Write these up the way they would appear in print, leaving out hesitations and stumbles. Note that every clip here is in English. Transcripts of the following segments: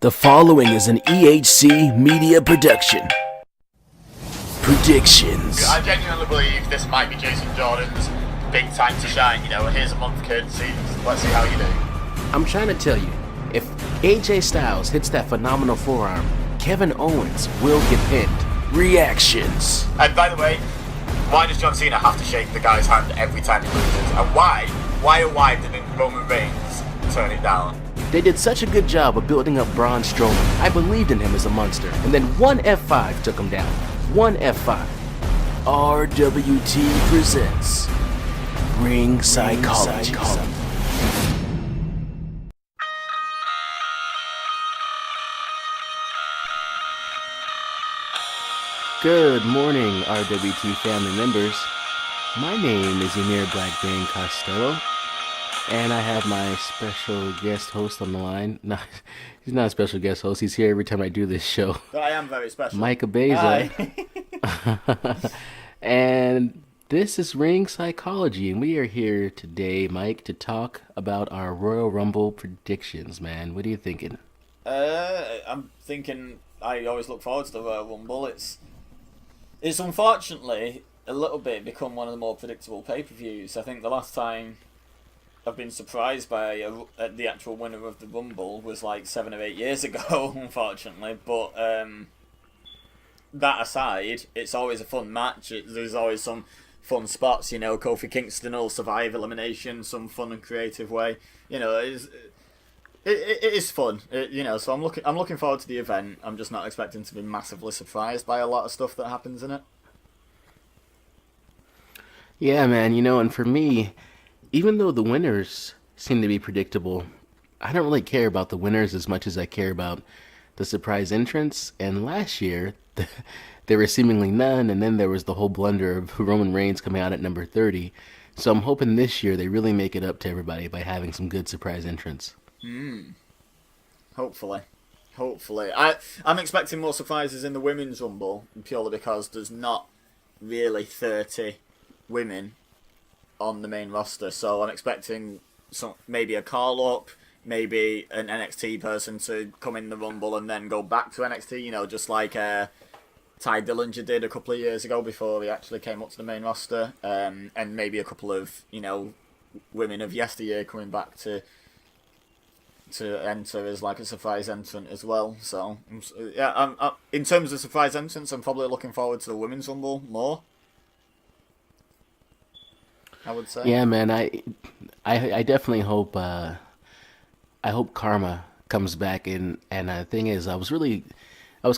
The following is an EHC media production. Predictions. I genuinely believe this might be Jason Jordan's big time to shine. You know, here's a month, kid. Let's see how you do. I'm trying to tell you, if AJ Styles hits that phenomenal forearm, Kevin Owens will get pinned. Reactions. And by the way, why does John Cena have to shake the guy's hand every time he loses? And why didn't Roman Reigns turn it down? They did such a good job of building up Braun Strowman. I believed in him as a monster. And then one F5 took him down. One F5. RWT presents Ring Psychology. Good morning, RWT family members. My name is Emir Blackbane Costello. And I have my special guest host on the line. No, he's not a special guest host. He's here every time I do this show. But I am very special. Mike Abeza. And this is Ring Psychology. And we are here today, Mike, to talk about our Royal Rumble predictions, man. What are you thinking? I'm thinking I always look forward to the Royal Rumble. It's unfortunately a little bit become one of the more predictable pay-per-views. I think the last time I've been surprised by the actual winner of the Rumble was like 7 or 8 years ago, unfortunately. But that aside, it's always a fun match. There's always some fun spots, you know. Kofi Kingston will survive elimination some fun and creative way. You know, it is fun. So I'm looking forward to the event. I'm just not expecting to be massively surprised by a lot of stuff that happens in it. Yeah, man. And for me, even though the winners seem to be predictable, I don't really care about the winners as much as I care about the surprise entrants. And last year, there were seemingly none, and then there was the whole blunder of Roman Reigns coming out at number 30. So I'm hoping this year they really make it up to everybody by having some good surprise entrants. Hopefully. I'm expecting more surprises in the Women's Rumble, purely because there's not really 30 women on the main roster, so I'm expecting maybe a call-up, maybe an NXT person to come in the Rumble and then go back to NXT, just like Ty Dillinger did a couple of years ago before he actually came up to the main roster, and maybe a couple of, women of yesteryear coming back to enter as like a surprise entrant as well. So, yeah, I'm in terms of surprise entrants, I'm probably looking forward to the Women's Rumble more, I would say. Yeah, man, I definitely hope I hope Karma comes back and the thing is I was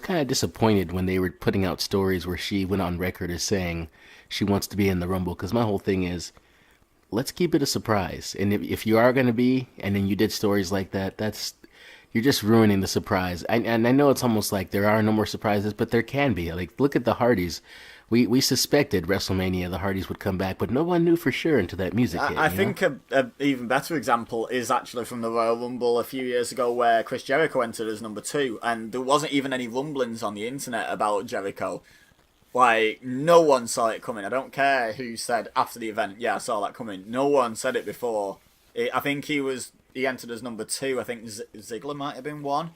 kind of disappointed when they were putting out stories where she went on record as saying she wants to be in the Rumble, because my whole thing is, let's keep it a surprise. And if you are going to be, and then you did stories like that, you're just ruining the surprise. And I know it's almost like there are no more surprises, but there can be. Like, look at the Hardys. We suspected WrestleMania the Hardys would come back, but no one knew for sure until that music hit. I think a even better example is actually from the Royal Rumble a few years ago, where Chris Jericho entered as number 2, and there wasn't even any rumblings on the internet about Jericho. Like, no one saw it coming. I don't care who said after the event, yeah, I saw that coming. No one said it before. I think he entered as number 2. I think Ziggler might have been 1.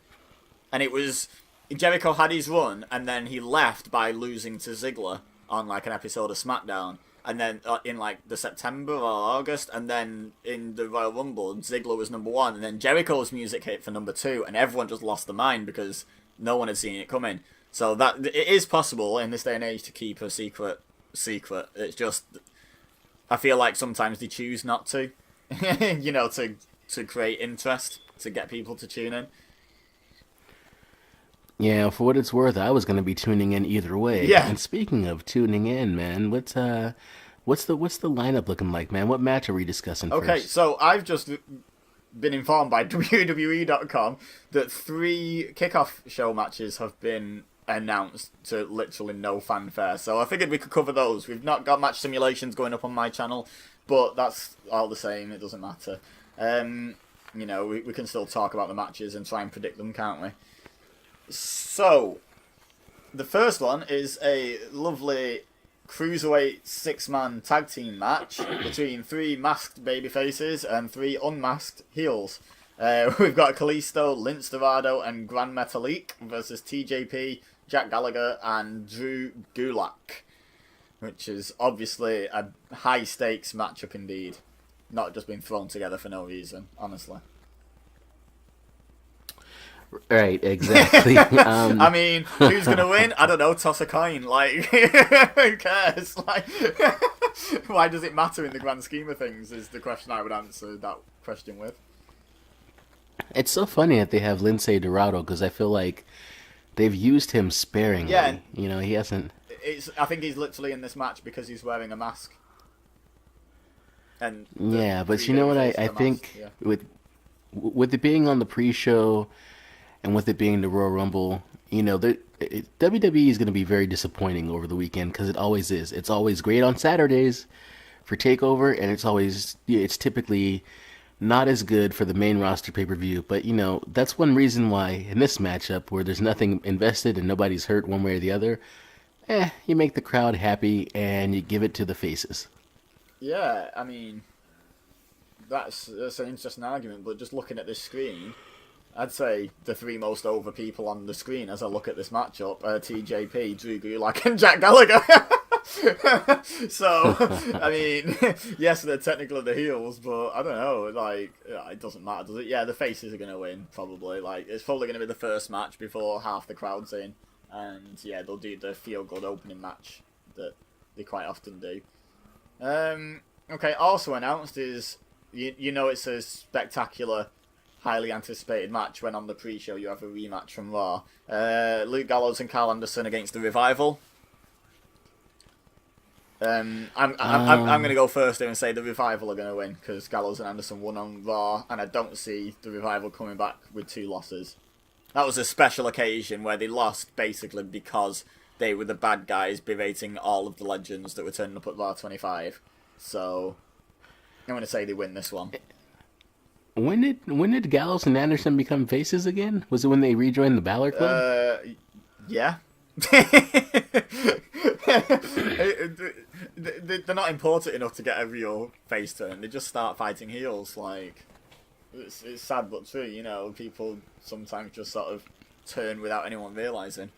And it was, Jericho had his run, and then he left by losing to Ziggler on like an episode of SmackDown. And then in like the September or August, and then in the Royal Rumble, Ziggler was number 1, and then Jericho's music hit for number 2, and everyone just lost their mind because no one had seen it coming. So that it is possible in this day and age to keep a secret. It's just, I feel like sometimes they choose not to, to create interest, to get people to tune in. Yeah, for what it's worth, I was going to be tuning in either way. Yeah. And speaking of tuning in, man, what's the lineup looking like, man? What match are we discussing first? Okay, so I've just been informed by WWE.com that 3 kickoff show matches have been announced to literally no fanfare. So I figured we could cover those. We've not got match simulations going up on my channel, but that's all the same. It doesn't matter. We can still talk about the matches and try and predict them, can't we? So, the first one is a lovely cruiserweight 6-man tag team match between 3 masked babyfaces and 3 unmasked heels. We've got Kalisto, Lince Dorado, and Gran Metalik versus TJP, Jack Gallagher, and Drew Gulak, which is obviously a high stakes matchup indeed. Not just being thrown together for no reason, honestly. Right, exactly. I mean, who's gonna win? I don't know. Toss a coin. Like, who cares? Like, why does it matter in the grand scheme of things? Is the question I would answer that question with. It's so funny that they have Lince Dorado because I feel like they've used him sparingly. Yeah. You know, he hasn't. I think he's literally in this match because he's wearing a mask. And Yeah, but you know what? I think yeah. with it being on the pre-show and with it being the Royal Rumble, you know, WWE is going to be very disappointing over the weekend because it always is. It's always great on Saturdays for Takeover, and it's typically not as good for the main roster pay-per-view. But you know, that's one reason why in this matchup where there's nothing invested and nobody's hurt one way or the other, you make the crowd happy and you give it to the faces. Yeah, I mean, that's an interesting argument, but just looking at this screen, I'd say the three most over people on the screen as I look at this matchup are TJP, Drew Gulak, and Jack Gallagher. So, I mean, yes, they're technically the heels, but I don't know, like, it doesn't matter, does it? Yeah, the faces are going to win, probably. Like, it's probably going to be the first match before half the crowd's in, and yeah, they'll do the feel-good opening match that they quite often do. Okay, also announced is, you know it's a spectacular, highly anticipated match when on the pre-show you have a rematch from Raw. Luke Gallows and Carl Anderson against The Revival. I'm going to go first here and say The Revival are going to win because Gallows and Anderson won on Raw, and I don't see The Revival coming back with 2 losses. That was a special occasion where they lost basically because they were the bad guys berating all of the legends that were turning up at Raw 25. So I'm going to say they win this one. When did Gallows and Anderson become faces again? Was it when they rejoined the Balor Club? Yeah. They're not important enough to get a real face turn. They just start fighting heels. Like, it's sad but true. You know, people sometimes just sort of turn without anyone realizing.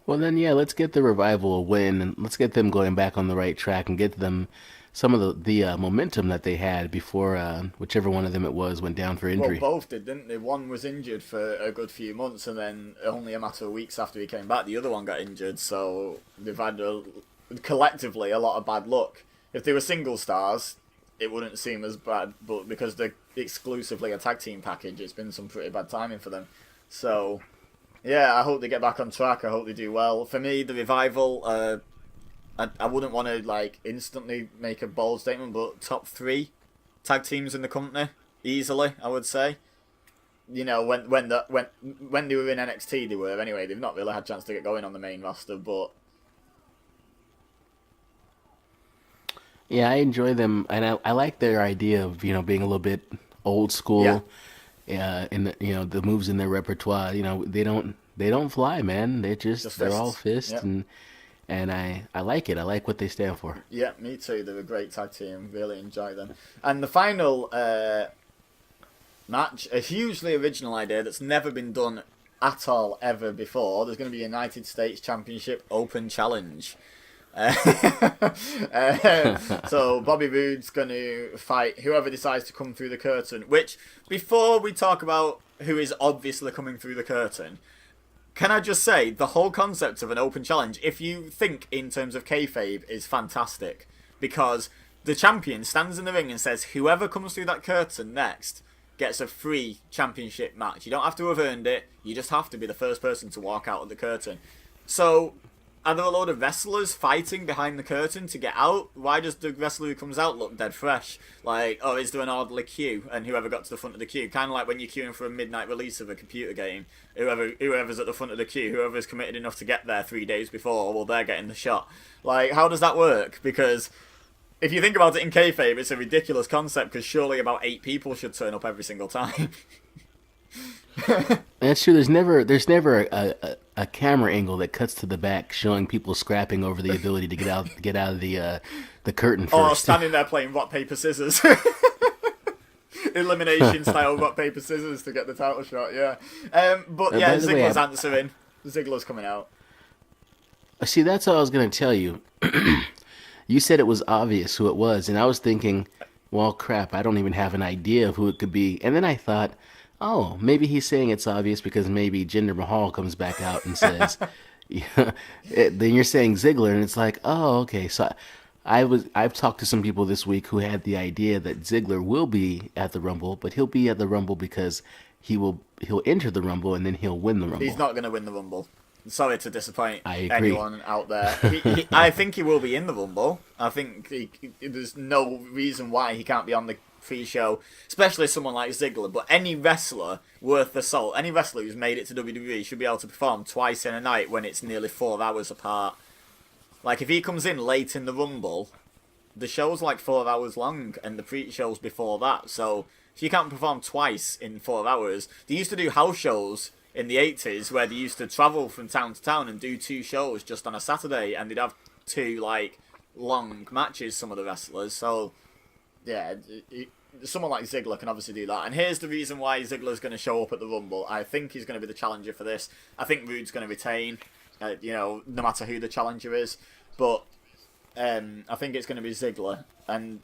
Well, then, yeah, let's get the Revival a win, and let's get them going back on the right track and get them some of the momentum that they had before whichever one of them it was went down for injury. Well, both did, didn't they? One was injured for a good few months, and then only a matter of weeks after he came back, the other one got injured. So they've had collectively a lot of bad luck. If they were single stars, it wouldn't seem as bad, but because they're exclusively a tag team package, it's been some pretty bad timing for them. So yeah, I hope they get back on track. I hope they do well. For me, the Revival, I wouldn't want to like instantly make a bold statement, but top 3 tag teams in the company easily, I would say. You know, when they were in NXT, they were anyway. They've not really had a chance to get going on the main roster, but yeah, I enjoy them, and I like their idea of being a little bit old school. Yeah. In the moves in their repertoire. They don't fly, man. They're all fists. Yep. And I like it. I like what they stand for. Yeah, me too. They're a great tag team. Really enjoy them. And the final match, a hugely original idea that's never been done at all ever before. There's going to be a United States Championship Open Challenge. So Bobby Roode's going to fight whoever decides to come through the curtain. Which, before we talk about who is obviously coming through the curtain, can I just say, the whole concept of an open challenge, if you think in terms of kayfabe, is fantastic. Because the champion stands in the ring and says, whoever comes through that curtain next gets a free championship match. You don't have to have earned it, you just have to be the first person to walk out of the curtain. So, are there a load of wrestlers fighting behind the curtain to get out? Why does the wrestler who comes out look dead fresh? Like, oh, is there an orderly queue? And whoever got to the front of the queue, kind of like when you're queuing for a midnight release of a computer game, whoever's at the front of the queue, whoever's committed enough to get there 3 days before, well, they're getting the shot. Like, how does that work? Because if you think about it in kayfabe, it's a ridiculous concept, because surely about 8 people should turn up every single time. That's true. There's never a camera angle that cuts to the back showing people scrapping over the ability to get out of the curtain first. Or standing there playing rock paper scissors. elimination style rock paper scissors to get the title shot. Yeah, but By yeah, the way, Ziggler's answering. Ziggler's coming out. See, that's what I was going to tell you. You said it was obvious who it was, and I was thinking, well, crap, I don't even have an idea of who it could be. And then I thought, oh, maybe he's saying it's obvious because maybe Jinder Mahal comes back out and says, yeah, then you're saying Ziggler, and it's like, oh, okay. So I've talked to some people this week who had the idea that Ziggler will be at the Rumble, but he'll be at the Rumble because he'll enter the Rumble and then he'll win the Rumble. He's not going to win the Rumble. Sorry to disappoint I agree. anyone out there. I think he will be in the Rumble. I think there's no reason why he can't be on the pre-show, especially someone like Ziggler. But any wrestler worth the salt, any wrestler who's made it to WWE should be able to perform twice in a night when it's nearly 4 hours apart. Like, if he comes in late in the Rumble, the show's like 4 hours long, and the pre-show's before that. So if you can't perform twice in 4 hours, they used to do house shows in the 80s where they used to travel from town to town and do 2 shows just on a Saturday, and they'd have 2 like long matches, some of the wrestlers. So yeah, someone like Ziggler can obviously do that. And here's the reason why Ziggler's going to show up at the Rumble. I think he's going to be the challenger for this. I think Rude's going to retain, no matter who the challenger is. But I think it's going to be Ziggler. And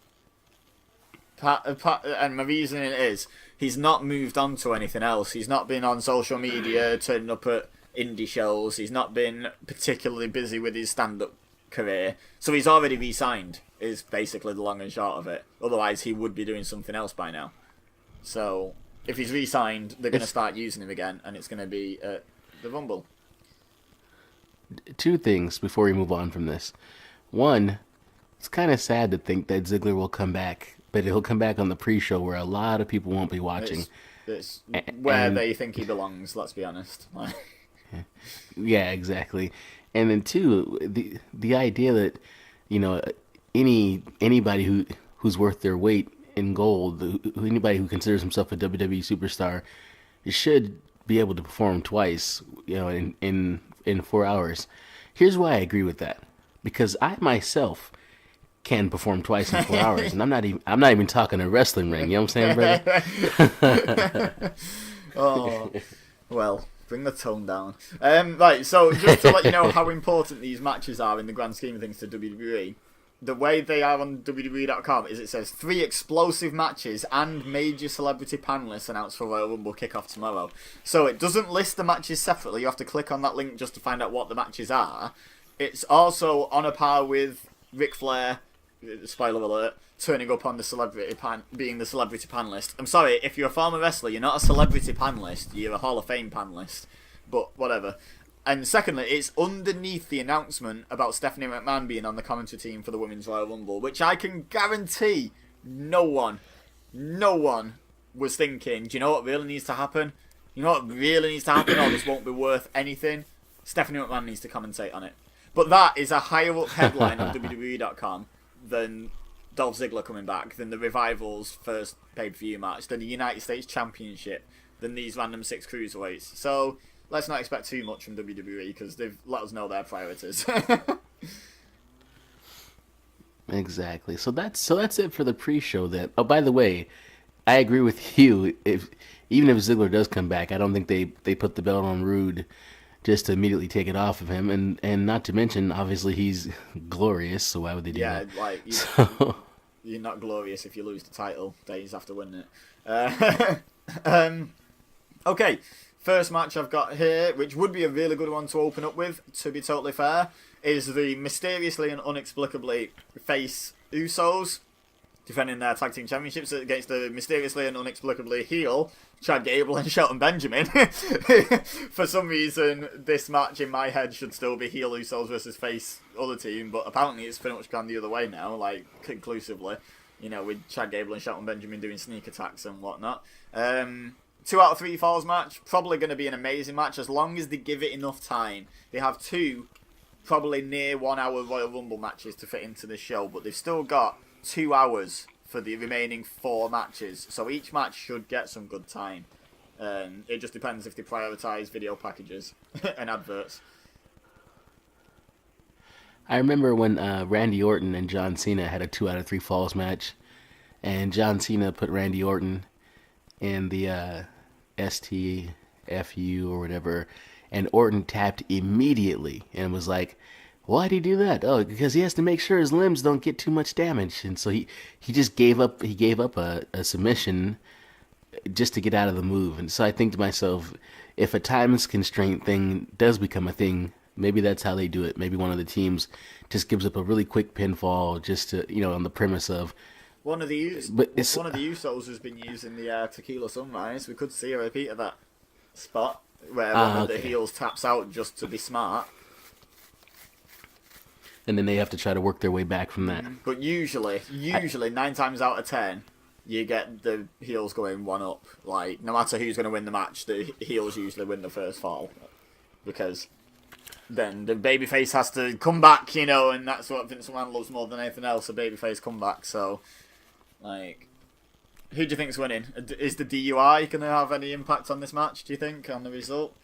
my reasoning is he's not moved on to anything else. He's not been on social media, turning up at indie shows. He's not been particularly busy with his stand-up career. So he's already re-signed, is basically the long and short of it. Otherwise, he would be doing something else by now. So if he's re-signed, they're going to start using him again, and it's going to be the Rumble. 2 things before we move on from this. One, it's kind of sad to think that Ziggler will come back, but he'll come back on the pre-show where a lot of people won't be watching. It's where they think he belongs, let's be honest. Yeah, exactly. And then 2, the idea that, anybody who's worth their weight in gold, anybody who considers himself a WWE superstar, should be able to perform twice, in 4 hours. Here's why I agree with that. Because I myself can perform twice in 4 hours, and I'm not even talking a wrestling ring. You know what I'm saying, brother? Oh, well, bring the tone down. Right, so just to let you know how important these matches are in the grand scheme of things to WWE, the way they are on WWE.com is it says 3 explosive matches and major celebrity panelists announced for Royal Rumble kickoff tomorrow. So it doesn't list the matches separately. You have to click on that link just to find out what the matches are. It's also on a par with Ric Flair, spoiler alert, turning up on the being the celebrity panelist. I'm sorry, if you're a former wrestler, you're not a celebrity panelist, you're a Hall of Fame panelist. But whatever. And secondly, it's underneath the announcement about Stephanie McMahon being on the commentary team for the Women's Royal Rumble, which I can guarantee no one was thinking, do you know what really needs to happen? You know what really needs to happen, or this won't be worth anything? Stephanie McMahon needs to commentate on it. But that is a higher up headline on WWE.com than Dolph Ziggler coming back, than the Revival's first pay-per-view match, than the United States Championship, than these random 6 cruiserweights. So let's not expect too much from WWE because they've let us know their priorities. Exactly. So that's it for the pre-show. Then. Oh, by the way, I agree with you. Even if Ziggler does come back, I don't think they put the belt on Rude just to immediately take it off of him, and not to mention, obviously he's glorious. So why would they do that? Yeah, like you're not glorious if you lose the title days after winning it. Okay. First match I've got here, which would be a really good one to open up with, to be totally fair, is the mysteriously and inexplicably face Usos defending their tag team championships against the mysteriously and inexplicably heel Chad Gable and Shelton Benjamin. For some reason, this match in my head should still be heel Usos versus face other team, but apparently it's pretty much gone the other way now, like conclusively. With Chad Gable and Shelton Benjamin doing sneak attacks and whatnot. 2 out of 3 falls match, probably going to be an amazing match as long as they give it enough time. They have 2 probably near 1 hour Royal Rumble matches to fit into this show, but they've still got 2 hours for the remaining 4 matches, so each match should get some good time. It just depends if they prioritise video packages and adverts. I remember when Randy Orton and John Cena had a 2 out of 3 falls match, and John Cena put Randy Orton in the STFU or whatever, and Orton tapped immediately and was like, "Why'd he do that? Oh, because he has to make sure his limbs don't get too much damage." And so he just gave up. He gave up a submission just to get out of the move. And so I think to myself, if a times constraint thing does become a thing, maybe that's how they do it. Maybe one of the teams just gives up a really quick pinfall just to, on the premise of. But it's One of the Usos has been using the Tequila Sunrise. We could see a repeat of that spot where one of the heels taps out just to be smart. And then they have to try to work their way back from that. But usually 9 times out of 10, you get the heels going one up. Like, no matter who's going to win the match, the heels usually win the first fall. Because then the babyface has to come back, and that's what Vince McMahon loves more than anything else, a babyface comeback. So, like, who do you think's winning? Is the DUI going to have any impact on this match, do you think, on the result?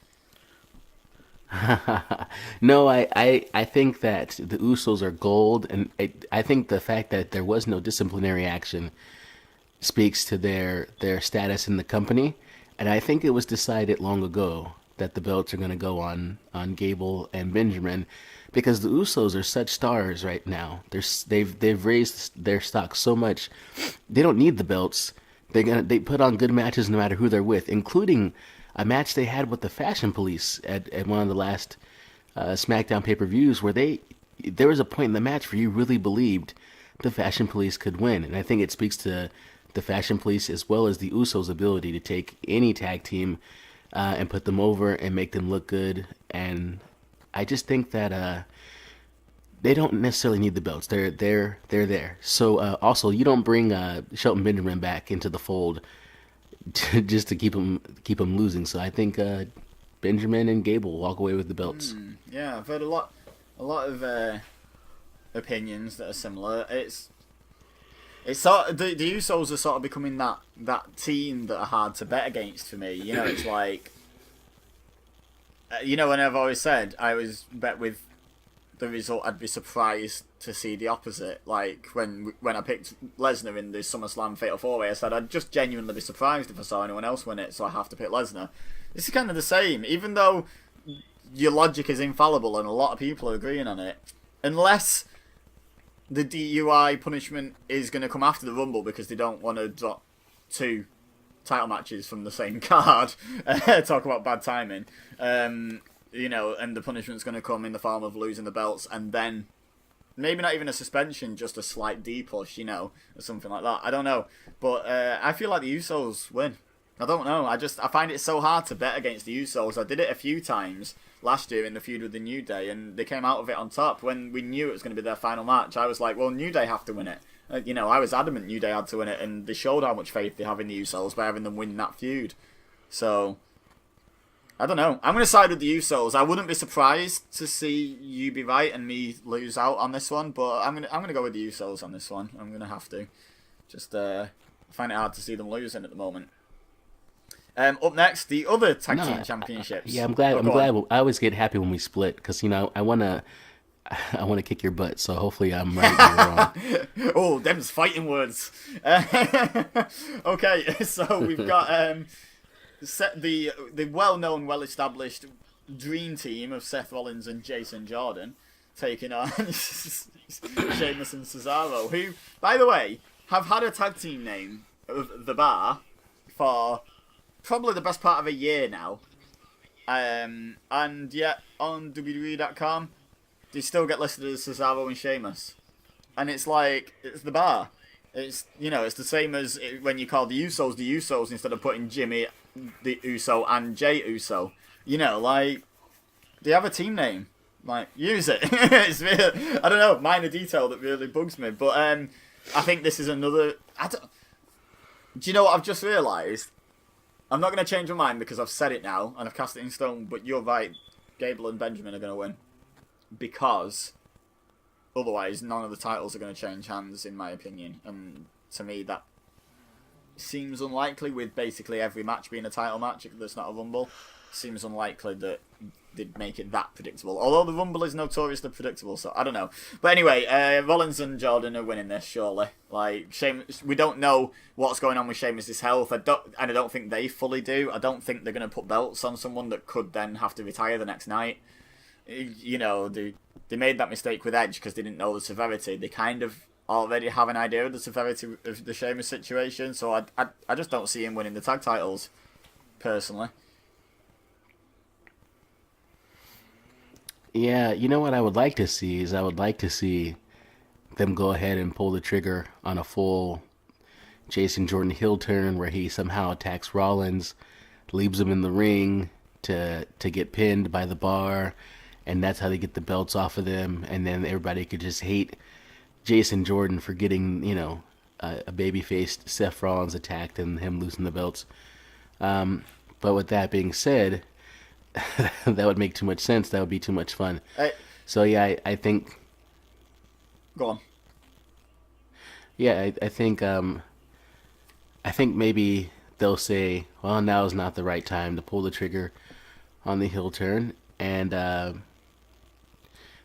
No, I think that the Usos are gold, and I think the fact that there was no disciplinary action speaks to their status in the company, and I think it was decided long ago that the belts are going to go on Gable and Benjamin, because the Usos are such stars right now. They've raised their stock so much, they don't need the belts. They put on good matches no matter who they're with, including a match they had with the Fashion Police at one of the last SmackDown pay-per-views, where there was a point in the match where you really believed the Fashion Police could win. And I think it speaks to the Fashion Police as well as the Usos' ability to take any tag team and put them over and make them look good. And I just think that they don't necessarily need the belts. They're there. So also, you don't bring Shelton Benjamin back into the fold just to keep him losing. So I think Benjamin and Gable walk away with the belts. Yeah, I've heard a lot of opinions that are similar. It's sort of, the Usos are sort of becoming that team that are hard to bet against for me. It's like, and I've always said I always bet with the result. I'd be surprised to see the opposite. Like when I picked Lesnar in the SummerSlam Fatal 4-Way, I said I'd just genuinely be surprised if I saw anyone else win it, so I have to pick Lesnar. This is kind of the same, even though your logic is infallible and a lot of people are agreeing on it. Unless the DUI punishment is going to come after the Rumble because they don't want to drop 2 title matches from the same card. Talk about bad timing. And the punishment's going to come in the form of losing the belts, and then maybe not even a suspension, just a slight D-push, or something like that. I don't know. But I feel like the Usos win. I don't know. I find it so hard to bet against the Usos. I did it a few times last year in the feud with the New Day, and they came out of it on top. When we knew it was going to be their final match, I was like, well, New Day have to win it. I was adamant New Day had to win it, and they showed how much faith they have in the Usos by having them win that feud. So, I don't know. I'm going to side with the Usos. I wouldn't be surprised to see you be right and me lose out on this one, but I'm gonna go with the Usos on this one. I'm going to have to. Just find it hard to see them losing at the moment. Up next, the other tag team championships. Yeah, I'm glad. I always get happy when we split because I wanna kick your butt. So hopefully I'm right and you're wrong. Oh, them's fighting words. Okay, so we've got the well-known, well-established dream team of Seth Rollins and Jason Jordan taking on Sheamus and Cesaro, who, by the way, have had a tag team name of The Bar for probably the best part of a year now. And yet, on WWE.com, they still get listed as Cesaro and Sheamus. And it's like, it's The Bar. It's, it's the same as when you call the Usos instead of putting Jimmy the Uso and Jay Uso. They have a team name. Use it. It's really, I don't know, minor detail that really bugs me. But I think this is another... Do you know what I've just realised? I'm not going to change my mind because I've said it now and I've cast it in stone, but you're right. Gable and Benjamin are going to win. Because otherwise none of the titles are going to change hands, in my opinion. And to me, that seems unlikely with basically every match being a title match that's not a Rumble. Seems unlikely that they'd make it that predictable. Although the Rumble is notoriously predictable, so I don't know. But anyway, Rollins and Jordan are winning this, surely. Like, we don't know what's going on with Sheamus' health, and I don't think they fully do. I don't think they're going to put belts on someone that could then have to retire the next night. You know, they made that mistake with Edge because they didn't know the severity. They kind of already have an idea of the severity of the Sheamus situation, so I just don't see him winning the tag titles, personally. Yeah, you know what I would like to see is I would like to see them go ahead and pull the trigger on a full Jason Jordan heel turn where he somehow attacks Rollins, leaves him in the ring to get pinned by the bar, and that's how they get the belts off of them, and then everybody could just hate Jason Jordan for getting, a baby-faced Seth Rollins attacked and him losing the belts. But with that being said, that would make too much sense. That would be too much fun. So yeah, I think. Go on. Yeah, I think. I think maybe they'll say, "Well, now is not the right time to pull the trigger on the heel turn," and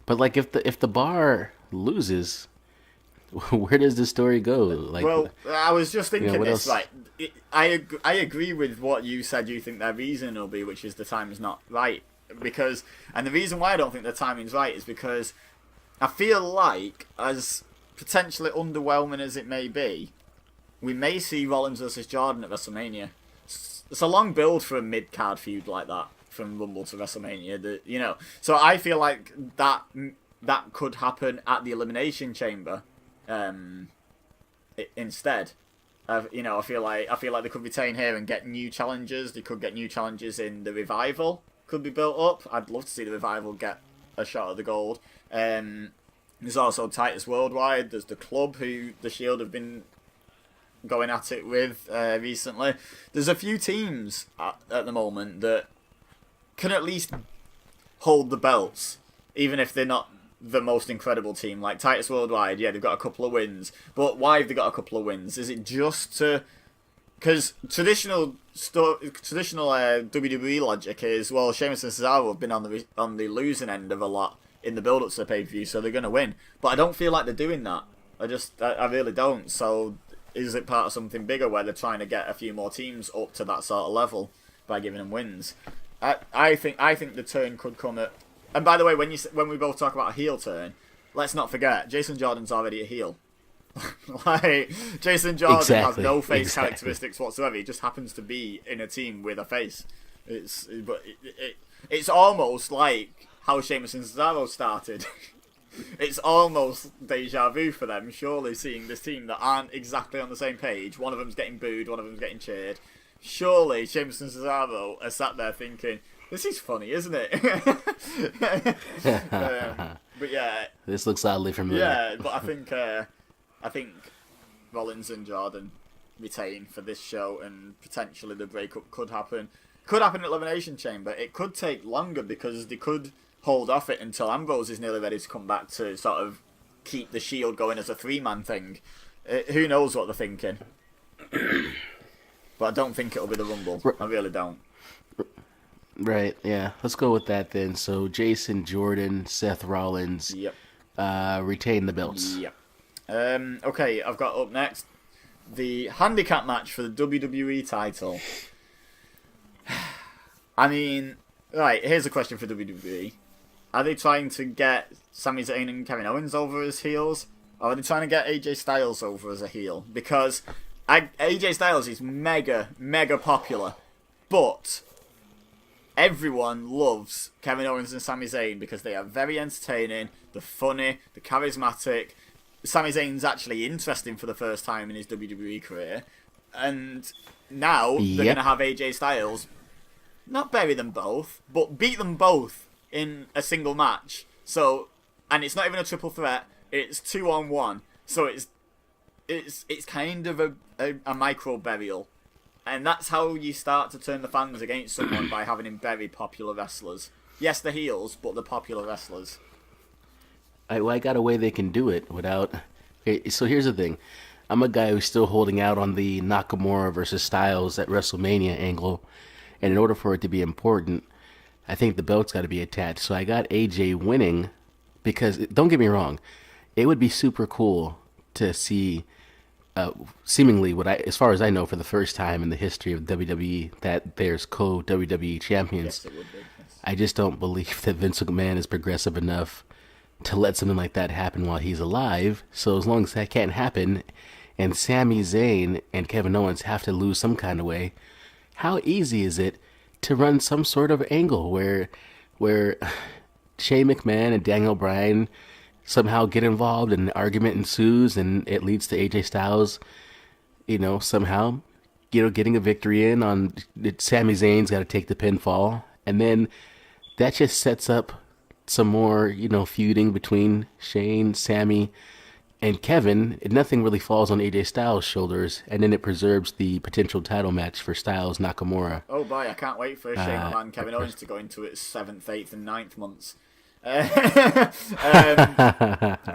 but like if the bar loses, where does the story go? Like, well, I was just thinking this. Right, I agree with what you said. You think their reason will be, which is the time is not right, and the reason why I don't think the timing's right is because I feel like, as potentially underwhelming as it may be, we may see Rollins versus Jordan at WrestleMania. It's a long build for a mid-card feud like that, from Rumble to WrestleMania. So I feel like that could happen at the Elimination Chamber. Instead, I feel like they could retain here and get new challenges. They could get new challenges in the Revival. Could be built up. I'd love to see the Revival get a shot at the gold. There's also Titus Worldwide. There's the Club, who the Shield have been going at it with recently. There's a few teams at the moment that can at least hold the belts, even if they're not the most incredible team. Like Titus Worldwide, yeah, they've got a couple of wins. But why have they got a couple of wins? Is it just to... Because traditional WWE logic is, well, Sheamus and Cesaro have been on the losing end of a lot in the build-up to the pay-per-view, so they're going to win. But I don't feel like they're doing that. I really don't. So is it part of something bigger where they're trying to get a few more teams up to that sort of level by giving them wins? I think the turn could come at... And by the way, when we both talk about a heel turn, let's not forget, Jason Jordan's already a heel. Like, Jason Jordan has no face characteristics whatsoever. He just happens to be in a team with a face. It's almost like how Sheamus and Cesaro started. It's almost deja vu for them, surely, seeing this team that aren't exactly on the same page. One of them's getting booed, one of them's getting cheered. Surely Sheamus and Cesaro are sat there thinking, this is funny, isn't it? But yeah, this looks oddly familiar. Yeah, but I think Rollins and Jordan retain for this show, and potentially the breakup could happen. Could happen at Elimination Chamber. It could take longer because they could hold off it until Ambrose is nearly ready to come back to sort of keep the Shield going as a 3-man thing. Who knows what they're thinking? But I don't think it'll be the Rumble. I really don't. Right, yeah. Let's go with that then. So Jason Jordan, Seth Rollins, Yep. Retain the belts. Yep. Okay, I've got up next the handicap match for the WWE title. I mean, right, here's a question for WWE. Are they trying to get Sami Zayn and Kevin Owens over as heels? Or are they trying to get AJ Styles over as a heel? Because AJ Styles is mega, mega popular. But everyone loves Kevin Owens and Sami Zayn because they are very entertaining, they're funny, they're charismatic. Sami Zayn's actually interesting for the first time in his WWE career. And now they're going to have AJ Styles not bury them both, but beat them both in a single match. So, and it's not even a triple threat, it's 2-on-1. So it's kind of a micro burial. And that's how you start to turn the fans against someone, by having him bury popular wrestlers. Yes, they're heels, but they're popular wrestlers. I got a way they can do it without... Okay, so here's the thing. I'm a guy who's still holding out on the Nakamura versus Styles at WrestleMania angle. And in order for it to be important, I think the belt's got to be attached. So I got AJ winning because don't get me wrong, it would be super cool to see seemingly what I, as far as I know, for the first time in the history of WWE, that there's co-WWE champions. Yes, it would be. Yes. I just don't believe that Vince McMahon is progressive enough to let something like that happen while he's alive. So as long as that can't happen, and Sami Zayn and Kevin Owens have to lose some kind of way, how easy is it to run some sort of angle where Shane McMahon and Daniel Bryan somehow get involved and an argument ensues and it leads to AJ Styles, somehow, getting a victory in on Sami Zayn's got to take the pinfall. And then that just sets up some more, feuding between Shane, Sami, and Kevin. And nothing really falls on AJ Styles' shoulders. And then it preserves the potential title match for Styles Nakamura. Oh boy, I can't wait for Shane and Kevin Owens to go into its 7th, 8th, and 9th months.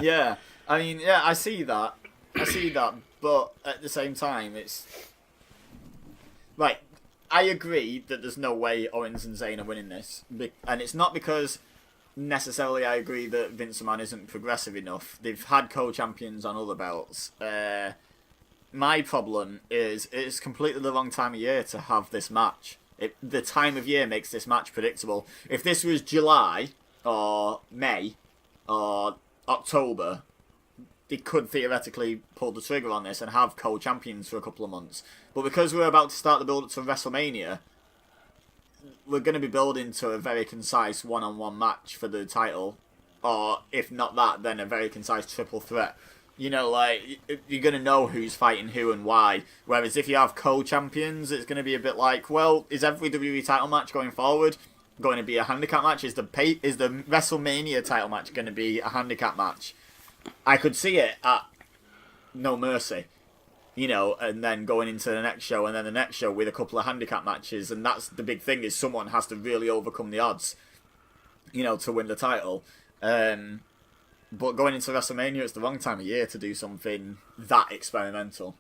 Yeah, I mean, yeah, I see that, but at the same time, it's right. I agree that there's no way Owens and Zayn are winning this, and it's not because necessarily I agree that Vince McMahon isn't progressive enough. They've had co-champions on other belts. My problem is it's completely the wrong time of year to have this match. The time of year makes this match predictable. If this was July or May or October, they could theoretically pull the trigger on this and have co-champions for a couple of months. But because we're about to start the build-up to WrestleMania, we're going to be building to a very concise one-on-one match for the title. Or, if not that, then a very concise triple threat. You're going to know who's fighting who and why. Whereas if you have co-champions, it's going to be a bit like, well, is every WWE title match going forward going to be a handicap match? Is the WrestleMania title match going to be a handicap match? I could see it at No Mercy, and then going into the next show, and then the next show with a couple of handicap matches, and that's the big thing, is someone has to really overcome the odds, to win the title. But going into WrestleMania, it's the wrong time of year to do something that experimental.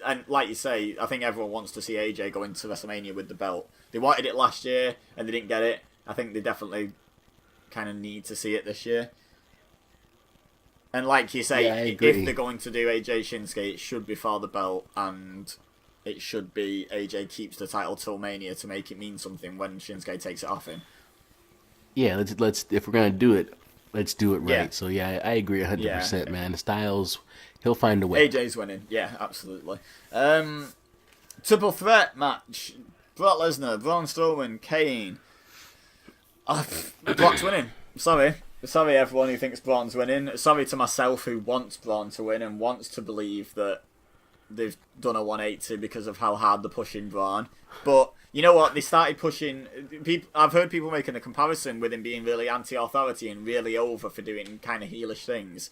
And like you say, I think everyone wants to see AJ go into WrestleMania with the belt. They wanted it last year and they didn't get it. I think they definitely kind of need to see it this year. And like you say, if they're going to do AJ Shinsuke, it should be for the belt, and it should be AJ keeps the title till Mania to make it mean something when Shinsuke takes it off him. Yeah, let's if we're gonna do it, let's do it right. Yeah. So yeah, I agree 100%, man. Styles, he'll find a way. AJ's winning. Yeah, absolutely. Triple threat match: Brock Lesnar, Braun Strowman, Kane. Brock's winning. Sorry everyone who thinks Braun's winning. Sorry to myself who wants Braun to win and wants to believe that they've done a 180 because of how hard they're pushing Braun. But you know what? They started pushing... I've heard people making a comparison with him being really anti-authority and really over for doing kind of heelish things,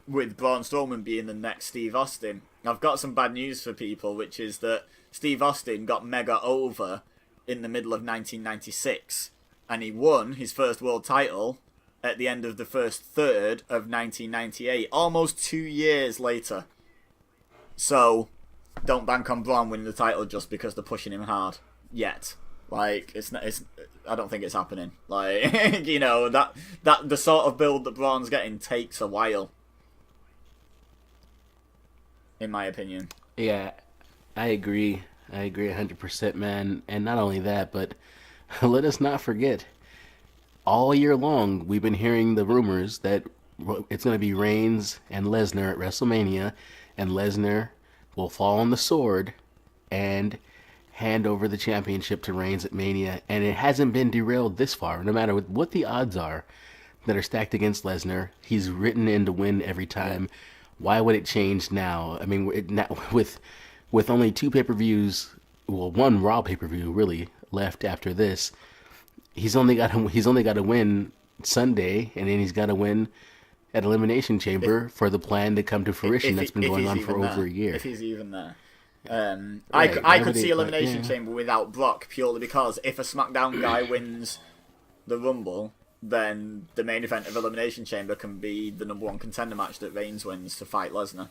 with Braun Strowman being the next Steve Austin. I've got some bad news for people, which is that Steve Austin got mega over in the middle of 1996, and he won his first world title at the end of the first third of 1998, almost 2 years later. So, don't bank on Braun winning the title just because they're pushing him hard yet. Like, I don't think it's happening. Like, that the sort of build that Braun's getting takes a while, in my opinion. Yeah, I agree 100%, man. And not only that, but let us not forget, all year long, we've been hearing the rumors that it's going to be Reigns and Lesnar at WrestleMania, and Lesnar will fall on the sword and hand over the championship to Reigns at Mania. And it hasn't been derailed this far. No matter what the odds are that are stacked against Lesnar, he's written in to win every time. Why would it change now? I mean, with only 2 pay-per-views, well, 1 Raw pay-per-view really left after this. He's only got to win Sunday, and then he's got to win at Elimination Chamber for the plan to come to fruition. That's been going on for over a year. If he's even there. Right, I could see Elimination Chamber without Brock, purely because if a SmackDown guy wins the Rumble, then the main event of Elimination Chamber can be the number 1 contender match that Reigns wins to fight Lesnar.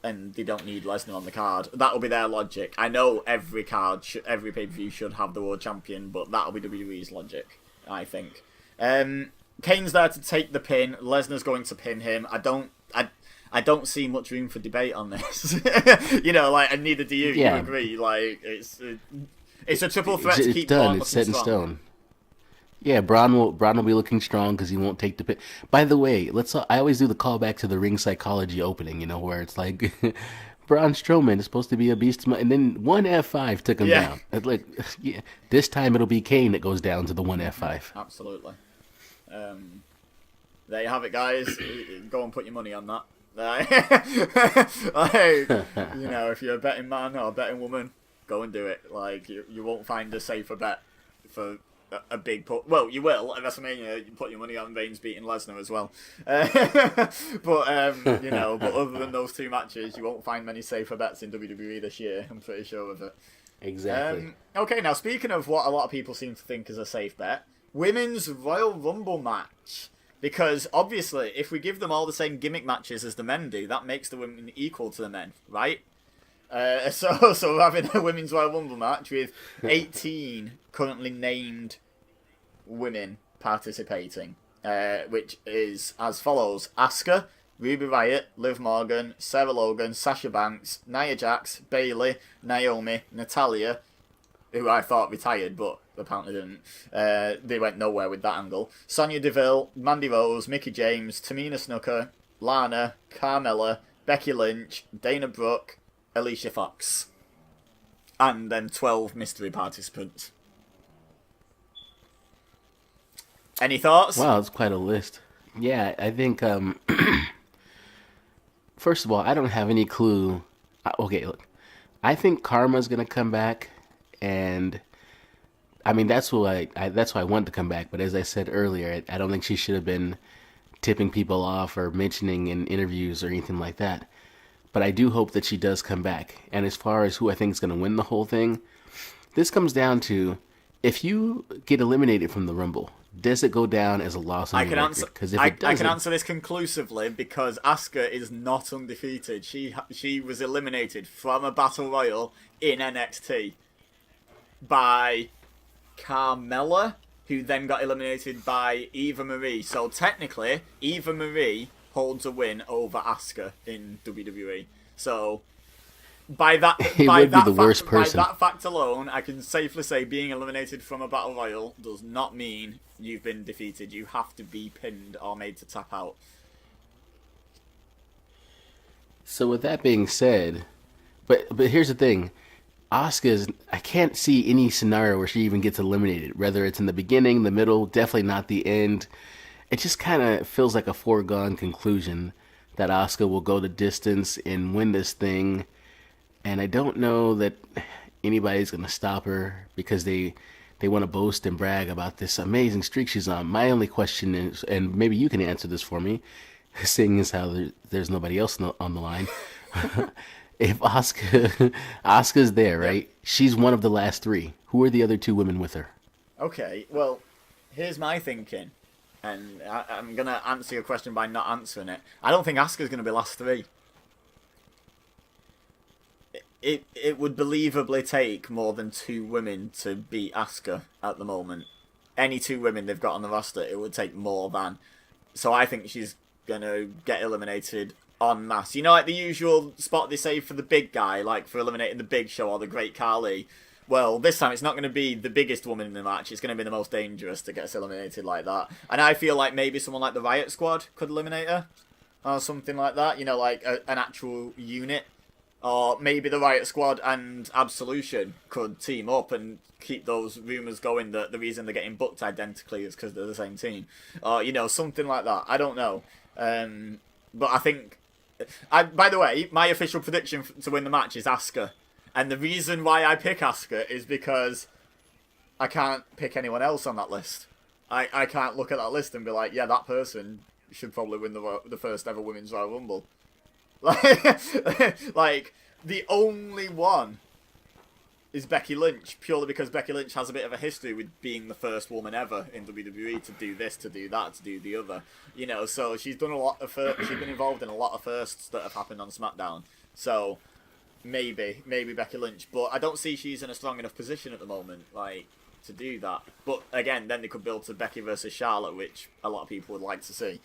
and they don't need Lesnar on the card. That'll be their logic. I know every card, every pay-per-view should have the world champion, but that'll be WWE's logic, I think. Kane's there to take the pin. Lesnar's going to pin him. I don't see much room for debate on this. And neither do you. Yeah. You agree? Like, it's a triple threat to It's keep done. Braun It's set in looking strong. stone. Yeah, Braun will be looking strong because he won't take the pin. By the way, I always do the callback to the ring psychology opening, where it's like Braun Strowman is supposed to be a beast, and then one F5 took him Yeah. down. It's like, yeah, this time it'll be Kane that goes down to the one F5. Absolutely. There you have it, guys. Go and put your money on that. If you're a betting man or a betting woman, go and do it. Like, you won't find a safer bet for a big put. Well, you will at WrestleMania. You put your money on Reigns beating Lesnar as well. But other than those two matches, you won't find many safer bets in WWE this year. I'm pretty sure of it. Exactly. Okay, now speaking of what a lot of people seem to think is a safe bet, women's Royal Rumble match. Because obviously, if we give them all the same gimmick matches as the men do, that makes the women equal to the men, right? So we're having a women's Royal Rumble match with 18 currently named women participating, which is as follows: Asuka, Ruby Riott, Liv Morgan, Sarah Logan, Sasha Banks, Nia Jax, Bayley, Naomi, Natalia, who I thought retired, but apparently didn't. They went nowhere with that angle. Sonya Deville, Mandy Rose, Mickie James, Tamina Snuka, Lana, Carmella, Becky Lynch, Dana Brooke, Alicia Fox. And then 12 mystery participants. Any thoughts? Wow, it's quite a list. Yeah, I think, first of all, I don't have any clue. Okay, look. I think Karma's going to come back, and I mean, that's why I want to come back. But as I said earlier, I don't think she should have been tipping people off or mentioning in interviews or anything like that. But I do hope that she does come back. And as far as who I think is going to win the whole thing, this comes down to, if you get eliminated from the Rumble, does it go down as a loss on your record? Because if it doesn't, I can answer this conclusively because Asuka is not undefeated. She was eliminated from a Battle Royal in NXT by Carmella, who then got eliminated by Eva Marie. So technically, Eva Marie holds a win over Asuka in WWE. So by that fact alone, I can safely say being eliminated from a Battle Royal does not mean you've been defeated. You have to be pinned or made to tap out. So with that being said, but here's the thing. Asuka's, I can't see any scenario where she even gets eliminated. Whether it's in the beginning, the middle, definitely not the end. It just kind of feels like a foregone conclusion that Asuka will go the distance and win this thing. And I don't know that anybody's going to stop her because they want to boast and brag about this amazing streak she's on. My only question is, and maybe you can answer this for me, seeing as how there's nobody else on the line. If Asuka's there, right? She's one of the last three. Who are the other two women with her? Okay, well, here's my thinking. And I'm going to answer your question by not answering it. I don't think Asuka's going to be last three. It would believably take more than two women to beat Asuka at the moment. Any two women they've got on the roster, it would take more than. So I think she's going to get eliminated en masse. You know, like the usual spot they say for the big guy, like for eliminating the Big Show or the Great Khali. Well, this time it's not going to be the biggest woman in the match. It's going to be the most dangerous that gets eliminated like that. And I feel like maybe someone like the Riot Squad could eliminate her. Or something like that. You know, like an actual unit. Or maybe the Riot Squad and Absolution could team up and keep those rumours going that the reason they're getting booked identically is because they're the same team. Or, you know, something like that. I don't know. But I think... by the way, my official prediction to win the match is Asuka. And the reason why I pick Asuka is because I can't pick anyone else on that list. I can't look at that list and be like, yeah, that person should probably win the first ever Women's Royal Rumble. Like, the only one is Becky Lynch, purely because Becky Lynch has a bit of a history with being the first woman ever in WWE to do this, to do that, to do the other. You know, so she's done a lot of she's been involved in a lot of firsts that have happened on SmackDown. So maybe Becky Lynch, but I don't see she's in a strong enough position at the moment, like, to do that. But again, then they could build to Becky versus Charlotte, which a lot of people would like to see.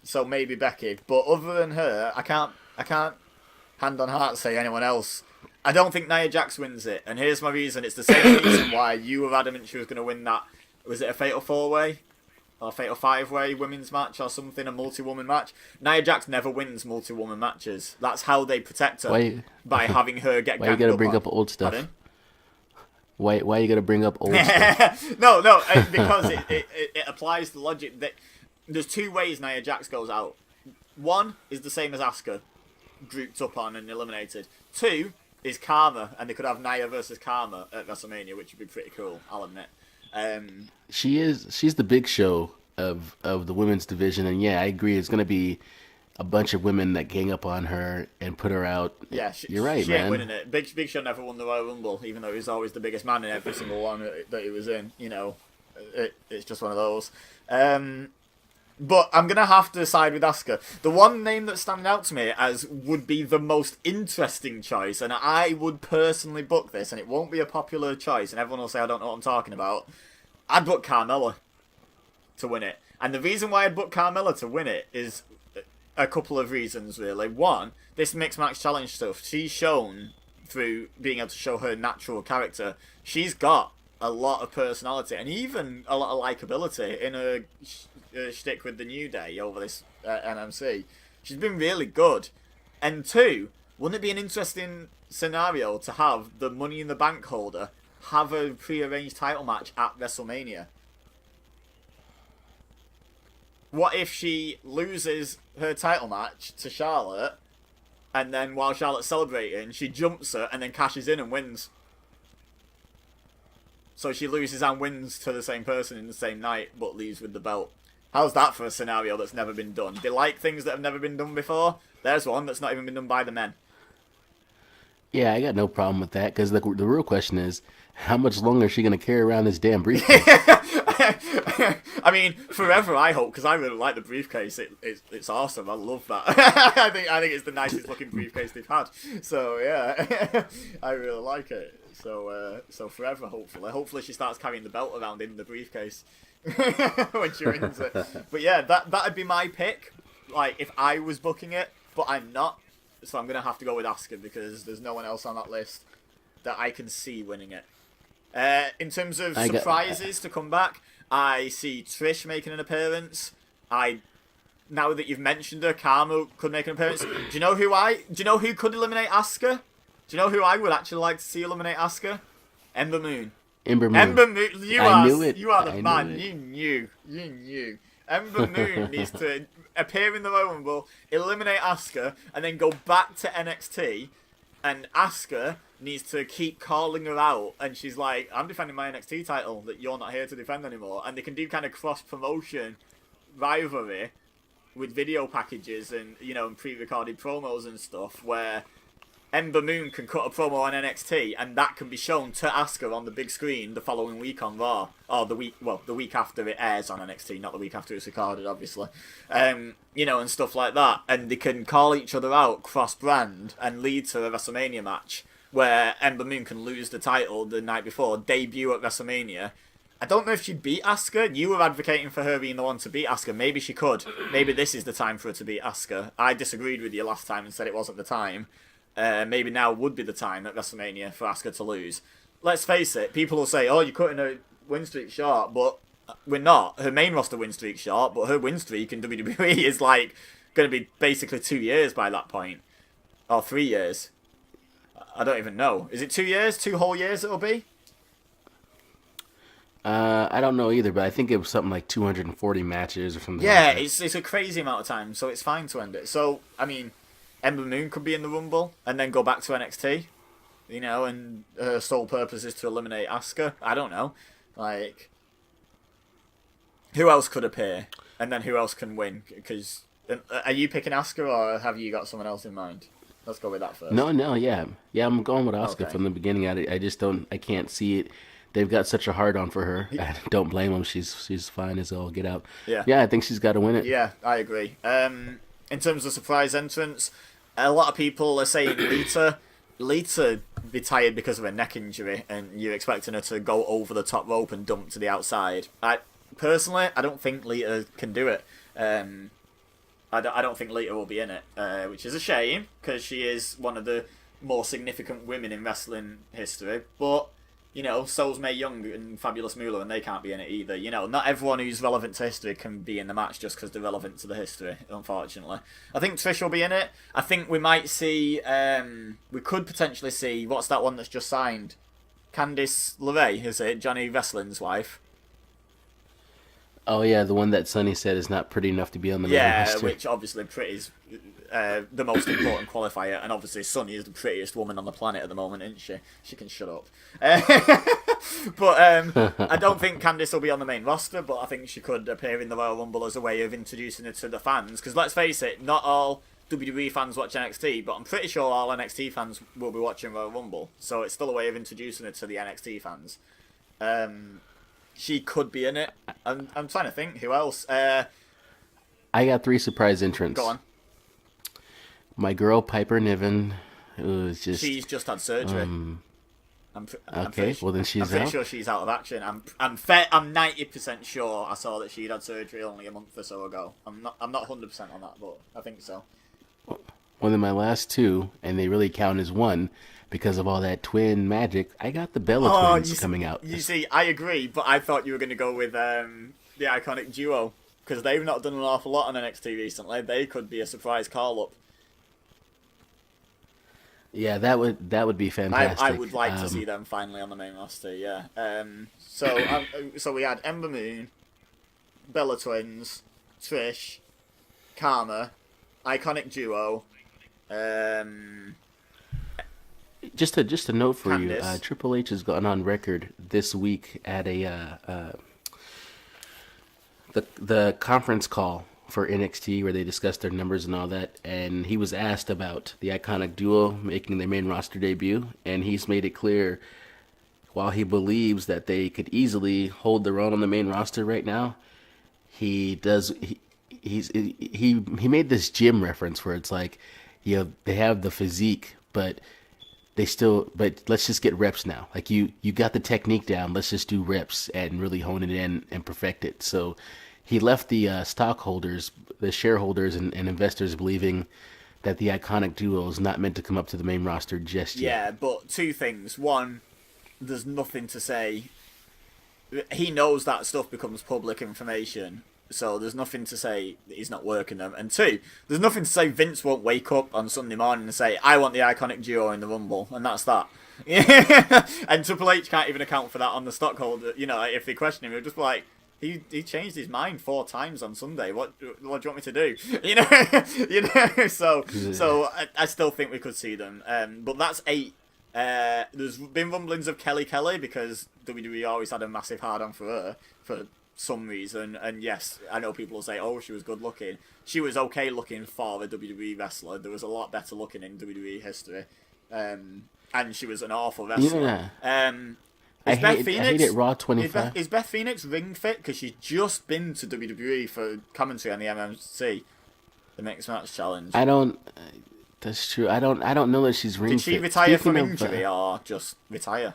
So maybe Becky, but other than her, I can't hand on heart say anyone else. I don't think Nia Jax wins it, and here's my reason. It's the same reason why you were adamant she was going to win that. Was it a Fatal 4-Way? Or a Fatal 5-Way women's match or something, a multi-woman match? Nia Jax never wins multi-woman matches. That's how they protect her, by having her get Why you gotta bring up old stuff? Pardon? Why you gotta bring up old stuff? No, because it applies the logic that there's two ways Nia Jax goes out. One is the same as Asuka, grouped up on and eliminated. Two is Karma, and they could have Nia versus Karma at WrestleMania, which would be pretty cool, I'll admit. She's the big show of the women's division, and yeah, I agree. It's gonna be a bunch of women that gang up on her and put her out. Yeah, you're right, she man. Ain't winning it. Big Show never won the Royal Rumble, even though he was always the biggest man in every single one that he was in. You know, it's just one of those. But I'm going to have to side with Asuka. The one name that's standing out to me as would be the most interesting choice, and I would personally book this, and it won't be a popular choice, and everyone will say I don't know what I'm talking about. I'd book Carmella to win it. And the reason why I'd book Carmella to win it is a couple of reasons, really. One, this mixed match challenge stuff, she's shown through being able to show her natural character, she's got a lot of personality and even a lot of likability in her shtick with the New Day over this NMC. She's been really good. And two, wouldn't it be an interesting scenario to have the Money in the Bank holder have a pre-arranged title match at WrestleMania? What if she loses her title match to Charlotte, and then while Charlotte's celebrating, she jumps her and then cashes in and wins? So she loses and wins to the same person in the same night, but leaves with the belt. How's that for a scenario that's never been done? They like things that have never been done before. There's one that's not even been done by the men. Yeah, I got no problem with that, because the real question is, how much longer is she going to carry around this damn briefcase? I mean, forever, I hope, because I really like the briefcase. It's awesome. I love that. I think it's the nicest looking briefcase they've had. So yeah, I really like it. So forever, hopefully. Hopefully she starts carrying the belt around in the briefcase when she wins it. But yeah, that'd be my pick. Like if I was booking it, but I'm not. So I'm gonna have to go with Asuka because there's no one else on that list that I can see winning it. In terms of surprises to come back, I see Trish making an appearance. Now that you've mentioned her, Karma could make an appearance. Do you know who could eliminate Asuka? Do you know who I would actually like to see eliminate Asuka? Ember Moon. Ember Moon. Ember Moon. You are the man. You knew. Ember Moon needs to appear in the Royal Rumble, eliminate Asuka, and then go back to NXT. And Asuka needs to keep calling her out, and she's like, "I'm defending my NXT title that you're not here to defend anymore." And they can do kind of cross promotion rivalry with video packages and and pre-recorded promos and stuff where Ember Moon can cut a promo on NXT and that can be shown to Asuka on the big screen the following week on Raw, or the week after it airs on NXT, not the week after it's recorded, obviously. And stuff like that, and they can call each other out cross-brand and lead to a WrestleMania match where Ember Moon can lose the title the night before, debut at WrestleMania. I don't know if she'd beat Asuka. You were advocating for her being the one to beat Asuka. Maybe she could. Maybe this is the time for her to beat Asuka. I disagreed with you last time and said it wasn't the time. Maybe now would be the time at WrestleMania for Asuka to lose. Let's face it, people will say, "Oh, you're cutting her win streak short," but we're not. Her main roster win streak short, but her win streak in WWE is like going to be basically 2 years by that point, or 3 years. I don't even know. Is it 2 years? 2 whole years it'll be? I don't know either, but I think it was something like 240 matches or something. Yeah, like that. it's a crazy amount of time, so it's fine to end it. So I mean, Ember Moon could be in the Rumble and then go back to NXT, and her sole purpose is to eliminate Asuka. I don't know. Like, who else could appear? And then who else can win? Because, are you picking Asuka or have you got someone else in mind? Let's go with that first. No, yeah. Yeah, I'm going with Asuka from the beginning. I can't see it. They've got such a hard on for her. I don't blame them. She's fine as all get out. Yeah, I think she's got to win it. Yeah, I agree. In terms of surprise entrance, a lot of people are saying Lita. Lita retired because of a neck injury, and you're expecting her to go over the top rope and dump to the outside. Personally, I don't think Lita can do it. I don't think Lita will be in it, which is a shame, because she is one of the more significant women in wrestling history. But, you know, so's Mae Young and Fabulous Moolah, and they can't be in it either. You know, not everyone who's relevant to history can be in the match just because they're relevant to the history, unfortunately. I think Trish will be in it. I think we might see, we could potentially see, what's that one that's just signed? Candice LeRae, is it? Johnny Wrestling's wife. Oh yeah, the one that Sonny said is not pretty enough to be on the main roster. Which obviously Pretty's the most important qualifier, and obviously Sonny is the prettiest woman on the planet at the moment, isn't she? She can shut up. But I don't think Candice will be on the main roster, but I think she could appear in the Royal Rumble as a way of introducing her to the fans. Because let's face it, not all WWE fans watch NXT, but I'm pretty sure all NXT fans will be watching Royal Rumble. So it's still a way of introducing her to the NXT fans. She could be in it. I'm trying to think who else. I got 3 surprise entrants. Go on. My girl Piper Niven, who is just she's just had surgery. Well then she's out. I'm pretty sure she's out of action. I'm 90% sure I saw that she'd had surgery only a month or so ago. I'm not 100% on that, but I think so. Well, then my last 2, and they really count as one because of all that twin magic. I got the Bella twins coming out. You see, I agree, but I thought you were going to go with the Iconic Duo, because they've not done an awful lot on NXT recently. They could be a surprise call-up. Yeah, that would be fantastic. I would like to see them finally on the main roster, yeah. So we had Ember Moon, Bella Twins, Trish, Karma, Iconic Duo, Just a note for Candice. you. Triple H has gone on record this week at the conference call for NXT where they discussed their numbers and all that, and he was asked about the Iconic Duo making their main roster debut, and he's made it clear, while he believes that they could easily hold their own on the main roster right now, he made this gym reference where it's like, they have the physique, but let's just get reps now. Like you got the technique down. Let's just do reps and really hone it in and perfect it. So he left the stockholders, the shareholders and investors believing that the Iconic Duo is not meant to come up to the main roster just yet. Yeah, but 2 things. One, there's nothing to say. He knows that stuff becomes public information, so there's nothing to say that he's not working them. And 2, there's nothing to say Vince won't wake up on Sunday morning and say, I want the Iconic Duo in the Rumble, and that's that. And Triple H can't even account for that on the stockholder. You know, if they question him, he'll just be like, he changed his mind 4 times on Sunday. What do you want me to do? So I still think we could see them. But that's 8. There's been rumblings of Kelly Kelly because WWE always had a massive hard-on for her for some reason. And yes, I know people will say, oh, she was good looking. She was okay looking for a WWE wrestler. There was a lot better looking in WWE history. And she was an awful wrestler. Yeah. I hate it Raw 25. Is Beth Phoenix ring fit? Because she's just been to WWE for commentary on the MMC, the Mixed Match Challenge. That's true. I don't know that she's ring fit. Did she retire from injury or just retire?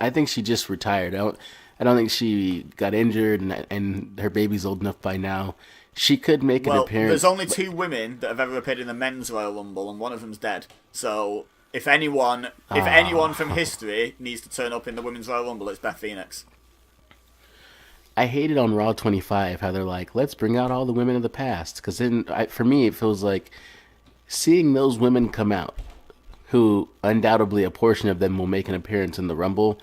I think she just retired. I don't think she got injured, and her baby's old enough by now. She could make an appearance. There's only 2 women that have ever appeared in the men's Royal Rumble, and one of them's dead. So if anyone from history needs to turn up in the women's Royal Rumble, it's Beth Phoenix. I hated on Raw 25 how they're like, let's bring out all the women of the past. Because then, for me, it feels like seeing those women come out, who undoubtedly a portion of them will make an appearance in the Rumble,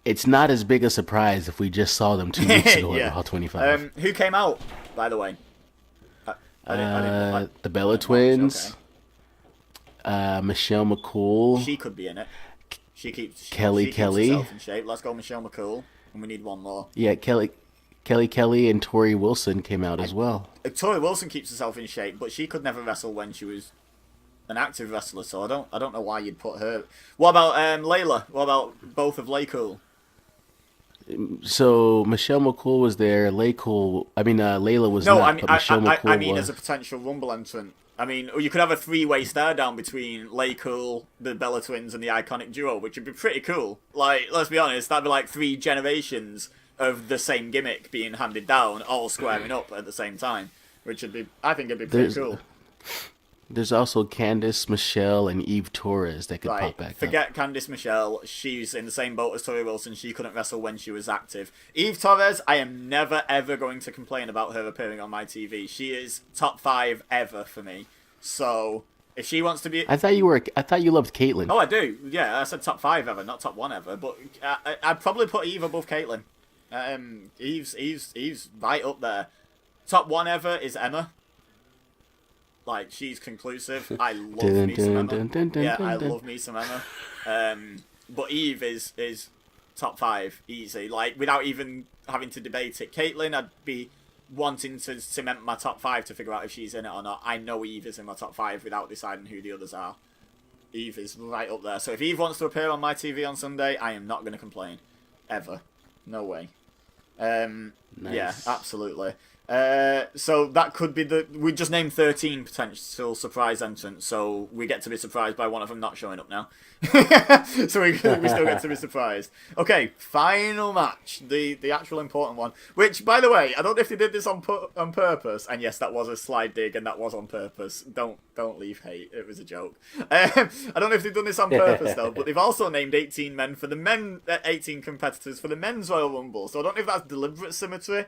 it's not as big a surprise if we just saw them 2 weeks ago at Raw 25. Who came out, by the way? The Bella Twins. Okay. Michelle McCool. She could be in it. She keeps Kelly herself in shape. Let's go Michelle McCool, and we need one more. Yeah, Kelly and Tori Wilson came out as well. Tori Wilson keeps herself in shape, but she could never wrestle when she was an active wrestler, so I don't know why you'd put her. What about Layla? What about both of Lay Cool? So Michelle McCool was there. Layla was No, I not, mean, but Michelle I McCool mean, as was. a potential Rumble entrant. I mean, you could have a three-way stare down between Lay Cool, the Bella Twins, and the Iconic Duo, which would be pretty cool. Like, let's be honest, that'd be like 3 generations of the same gimmick being handed down, all squaring up at the same time, which would be, I think, it'd be pretty There's cool. there's also Candice, Michelle, and Eve Torres that could Right, pop back up. forget Candice Michelle. She's in the same boat as Tori Wilson. She couldn't wrestle when she was active. Eve Torres, I am never ever going to complain about her appearing on my TV. She is top 5 ever for me. So if she wants to be, I thought you loved Caitlyn. oh, I do. Yeah, I said top 5 ever, not top 1 ever. But I'd probably put Eve above Caitlyn. Eve's right up there. Top 1 ever is Emma. Like, she's conclusive. I love me some Emma. Yeah, I love me some Emma. But Eve is top 5 easy. Like, without even having to debate it. Caitlyn, I'd be wanting to cement my top 5 to figure out if she's in it or not. I know Eve is in my top 5 without deciding who the others are. Eve is right up there. So if Eve wants to appear on my TV on Sunday, I am not going to complain. Ever. No way. Nice. Yeah, absolutely. So that could be we just named 13 potential surprise entrants, so we get to be surprised by one of them not showing up now. So we still get to be surprised. Okay, final match, the actual important one, which, by the way, I don't know if they did this on purpose, and yes, that was a slide dig, and that was on purpose. Don't leave hate, it was a joke. I don't know if they've done this on purpose, though, but they've also named 18 men for the 18 competitors for the men's Royal Rumble, so I don't know if that's deliberate symmetry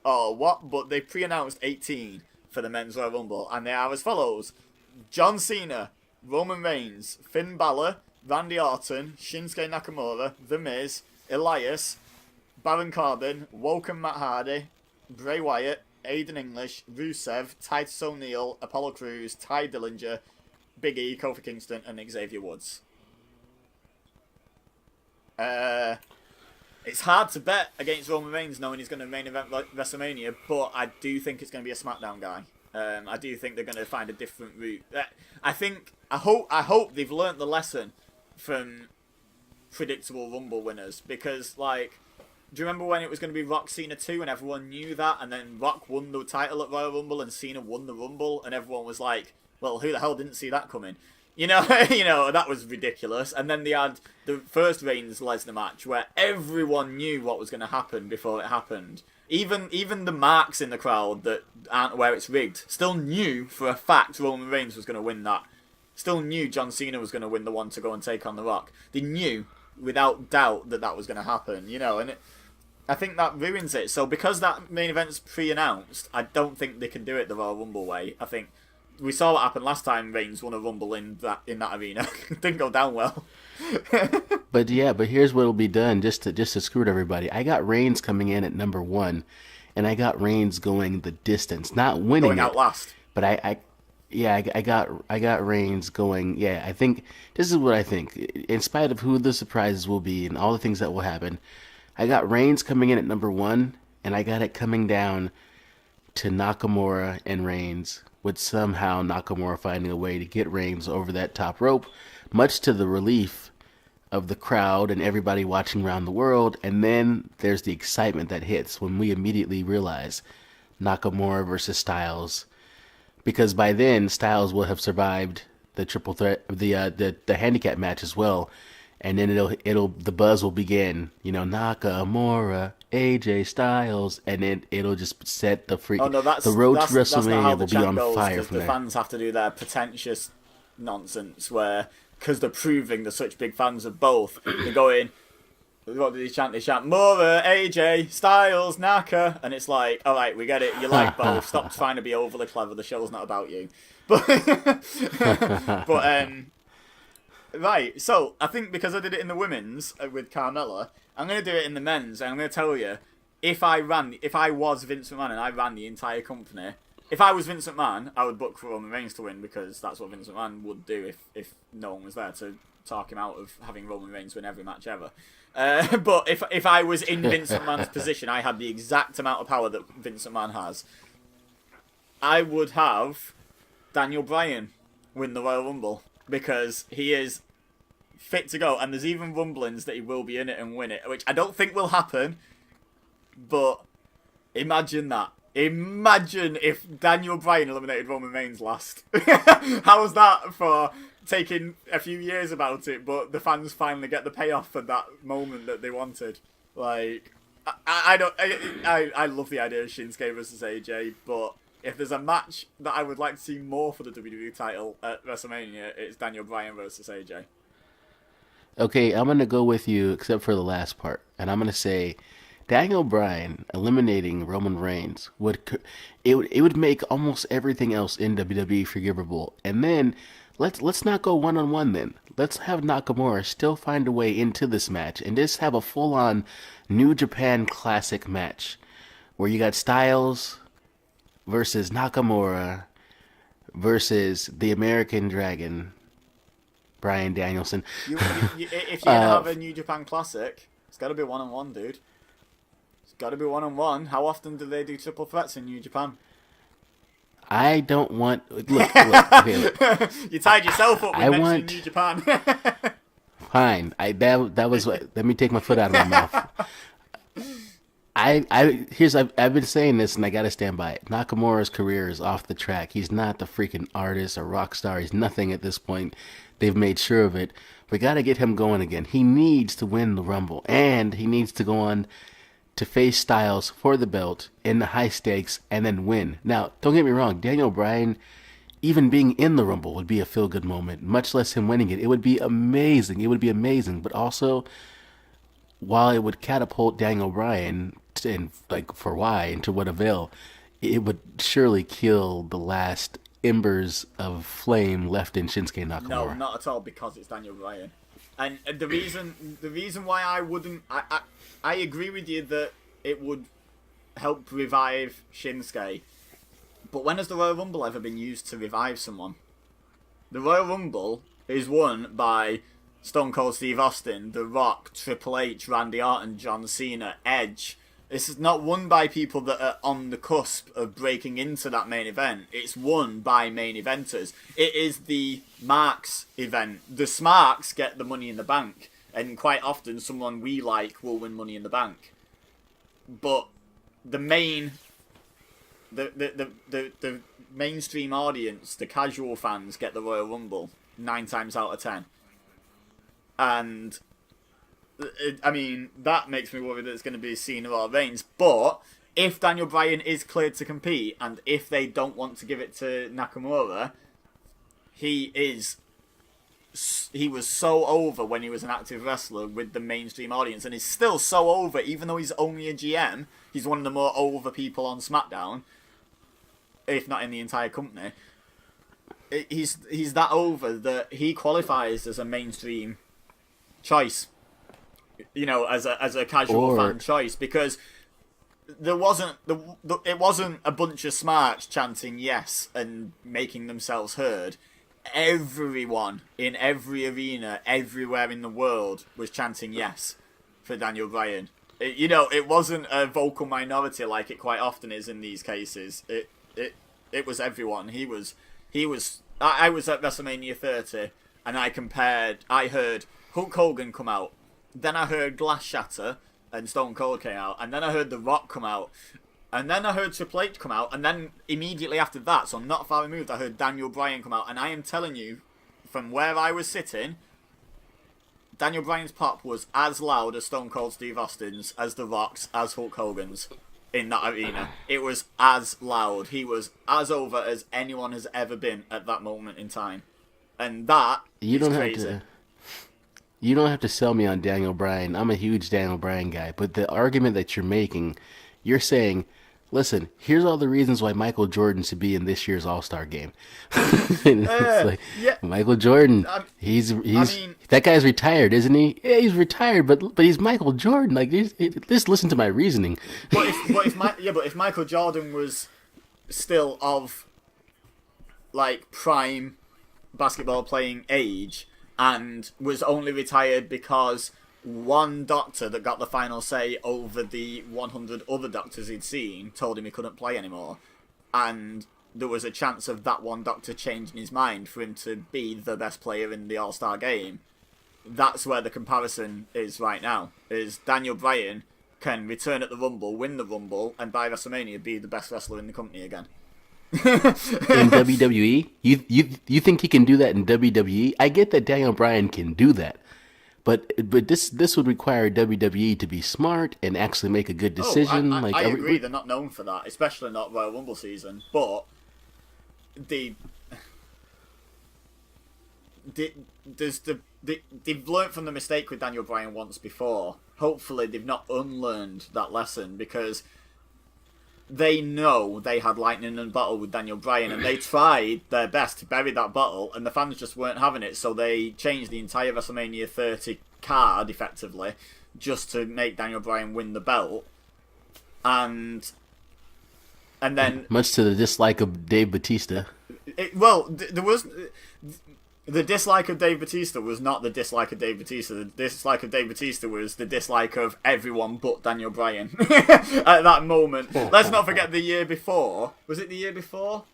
or what, but they pre-announced 18 for the men's Royal Rumble, and they are as follows: John Cena, Roman Reigns, Finn Balor, Randy Orton, Shinsuke Nakamura, The Miz, Elias, Baron Corbin, Woken Matt Hardy, Bray Wyatt, Aiden English, Rusev, Titus O'Neil, Apollo Crews, Ty Dillinger, Big E, Kofi Kingston, and Xavier Woods. It's hard to bet against Roman Reigns knowing he's going to main event WrestleMania, but I do think it's going to be a SmackDown guy. I do think they're going to find a different route. I hope they've learnt the lesson from predictable Rumble winners, because, like, do you remember when it was going to be Rock Cena 2 and everyone knew that, and then Rock won the title at Royal Rumble and Cena won the Rumble, and everyone was like, well, who the hell didn't see that coming? You know, that was ridiculous. And then they had the first Reigns Lesnar match where everyone knew what was going to happen before it happened. Even the marks in the crowd that aren't where it's rigged still knew for a fact Roman Reigns was going to win that. Still knew John Cena was going to win the one to go and take on The Rock. They knew without doubt that was going to happen, and I think that ruins it. So because that main event's pre-announced, I don't think they can do it the Royal Rumble way. I think we saw what happened last time Reigns won a Rumble in that arena. Didn't go down well. But here's what'll be done just to screw everybody. I got Reigns coming in at number 1, and I got Reigns going the distance, not winning going out last. But I got Reigns going. Yeah, I think this is what I think. In spite of who the surprises will be and all the things that will happen, I got Reigns coming in at number 1, and I got it coming down to Nakamura and Reigns, with somehow Nakamura finding a way to get Reigns over that top rope, much to the relief of the crowd and everybody watching around the world. And then there's the excitement that hits when we immediately realize Nakamura versus Styles, because by then Styles will have survived the triple threat, the handicap match as well, and then the buzz will begin. Nakamura, AJ Styles, and it'll just set the freak. Oh no, the road to that's not how WrestleMania the will be on goes, fire from the there. fans have to do their pretentious nonsense where, because they're proving they're such big fans of both, they're going, what did he chant? They chant, Mura, AJ, Styles, Naka, and it's like, alright, we get it, you like both, stop trying to be overly clever, the show's not about you. But, right, so, I think because I did it in the women's with Carmella, I'm going to do it in the men's, and I'm going to tell you, if I was Vince McMahon and I ran the entire company, if I was Vince McMahon, I would book for Roman Reigns to win, because that's what Vince McMahon would do if no one was there to talk him out of having Roman Reigns win every match ever. But if I was in Vince McMahon's position, I had the exact amount of power that Vince McMahon has, I would have Daniel Bryan win the Royal Rumble, because he is fit to go, and there's even rumblings that he will be in it and win it, which I don't think will happen. But imagine that. Imagine if Daniel Bryan eliminated Roman Reigns last. How's that for taking a few years about it, but the fans finally get the payoff for that moment that they wanted? Like, I love the idea of Shinsuke versus AJ, but if there's a match that I would like to see more for the WWE title at WrestleMania, it's Daniel Bryan versus AJ. Okay, I'm gonna go with you except for the last part, and I'm gonna say Daniel Bryan eliminating Roman Reigns would make almost everything else in WWE forgivable. And then let's not go 1-on-1 then. Let's have Nakamura still find a way into this match and just have a full-on New Japan Classic match where you got Styles versus Nakamura versus the American Dragon, Bryan Danielson. If you're gonna have a New Japan Classic, it's got to be 1-on-1, dude. It's got to be 1-on-1. How often do they do triple threats in New Japan? I don't want. Look. Okay, look. You tied yourself up with mentioning New Japan. Fine. That was. Let me take my foot out of my mouth. I've been saying this and I gotta stand by it. Nakamura's career is off the track. He's not the freaking artist or rock star. He's nothing at this point. They've made sure of it. We gotta get him going again. He needs to win the Rumble, and he needs to go on to face Styles for the belt in the high stakes and then win. Now, don't get me wrong, Daniel Bryan even being in the Rumble would be a feel-good moment, much less him winning it. It would be amazing. It would be amazing. But also, while it would catapult Daniel Bryan for why and to what avail, it would surely kill the last embers of flame left in Shinsuke Nakamura. No, not at all, because it's Daniel Bryan. And the reason why I wouldn't... I agree with you that it would help revive Shinsuke. But when has the Royal Rumble ever been used to revive someone? The Royal Rumble is won by Stone Cold Steve Austin, The Rock, Triple H, Randy Orton, John Cena, Edge. This is not won by people that are on the cusp of breaking into that main event. It's won by main eventers. It is the Marks event. The Smarks get the Money in the Bank. And quite often, someone we like will win Money in the Bank. But the mainstream audience, the casual fans, get the Royal Rumble 9 times out of 10. And I mean, that makes me worry that it's going to be Cena or Reigns. But if Daniel Bryan is cleared to compete, and if they don't want to give it to Nakamura, he was so over when he was an active wrestler with the mainstream audience, and he's still so over, even though he's only a GM. He's one of the more over people on SmackDown, if not in the entire company. He's that over that he qualifies as a mainstream choice, you know, as a casual fan choice, because there wasn't it wasn't a bunch of smarts chanting yes and making themselves heard. Everyone in every arena, everywhere in the world, was chanting yes for Daniel Bryan. It wasn't a vocal minority like it quite often is in these cases. It was everyone. I was at WrestleMania 30 and I heard Hulk Hogan come out, then I heard Glass shatter and Stone Cold came out, and then I heard The Rock come out, and then I heard Triple H come out, and then immediately after that, so not far removed, I heard Daniel Bryan come out, and I am telling you, from where I was sitting, Daniel Bryan's pop was as loud as Stone Cold Steve Austin's, as The Rock's, as Hulk Hogan's in that arena. It was as loud. He was as over as anyone has ever been at that moment in time. And that is crazy. You don't have to sell me on Daniel Bryan. I'm a huge Daniel Bryan guy. But the argument that you're making, you're saying, listen, here's all the reasons why Michael Jordan should be in this year's All-Star game. Yeah. Michael Jordan, that guy's retired, isn't he? Yeah, he's retired, but he's Michael Jordan. Like, just listen to my reasoning. But if Michael Jordan was still of like prime basketball playing age and was only retired because one doctor that got the final say over the 100 other doctors he'd seen told him he couldn't play anymore, and there was a chance of that one doctor changing his mind for him to be the best player in the All-Star game, that's where the comparison is right now. Is Daniel Bryan can return at the Rumble, win the Rumble, and by WrestleMania be the best wrestler in the company again. In WWE, you think he can do that in WWE? I get that Daniel Bryan can do that, but this would require WWE to be smart and actually make a good decision. I agree. They're not known for that, especially not Royal Rumble season. But they've learned from the mistake with Daniel Bryan once before. Hopefully, they've not unlearned that lesson, because they know they had lightning in a bottle with Daniel Bryan, and they tried their best to bury that bottle, and the fans just weren't having it, so they changed the entire WrestleMania 30 card, effectively, just to make Daniel Bryan win the belt. And then... Much to the dislike of Dave Bautista. There was... The dislike of Dave Bautista was not the dislike of Dave Bautista. The dislike of Dave Bautista was the dislike of everyone but Daniel Bryan at that moment. Let's not forget the year before. Was it the year before?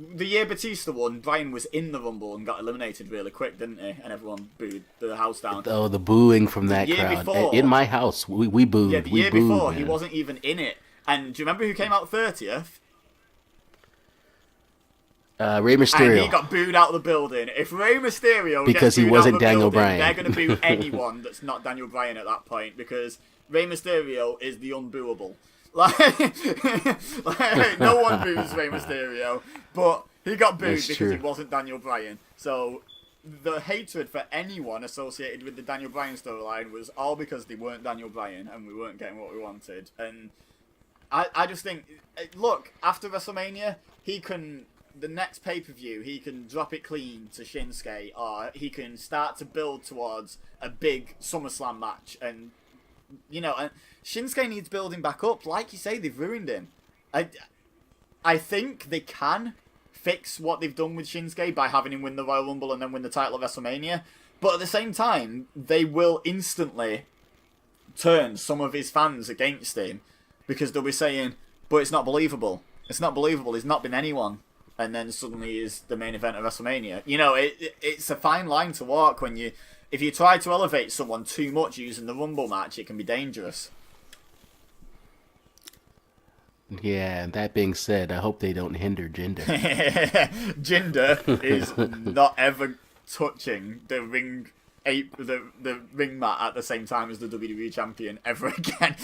The year Batista won, Bryan was in the Rumble and got eliminated really quick, didn't he? And everyone booed the house down. Oh, the booing from that crowd. Before, in my house, we booed. Yeah, the year before, man. He wasn't even in it. And do you remember who came out 30th? Rey Mysterio. And he got booed out of the building. If Rey Mysterio because gets booed he wasn't out of the Daniel building, Bryan, they're going to boo anyone that's not Daniel Bryan at that point, because Rey Mysterio is the unbooable. Like no one boos Rey Mysterio, but he got booed because he wasn't Daniel Bryan. So the hatred for anyone associated with the Daniel Bryan storyline was all because they weren't Daniel Bryan and we weren't getting what we wanted. And I just think, look, after WrestleMania, he can... The next pay-per-view, he can drop it clean to Shinsuke, or he can start to build towards a big SummerSlam match. And, and Shinsuke needs building back up. Like you say, they've ruined him. I think they can fix what they've done with Shinsuke by having him win the Royal Rumble and then win the title at WrestleMania. But at the same time, they will instantly turn some of his fans against him, because they'll be saying, but it's not believable. It's not believable. He's not been anyone. And then suddenly is the main event of WrestleMania. It's a fine line to walk when if you try to elevate someone too much using the Rumble match, it can be dangerous. Yeah, that being said, I hope they don't hinder Jinder. Jinder is not ever touching the ring mat at the same time as the WWE champion ever again.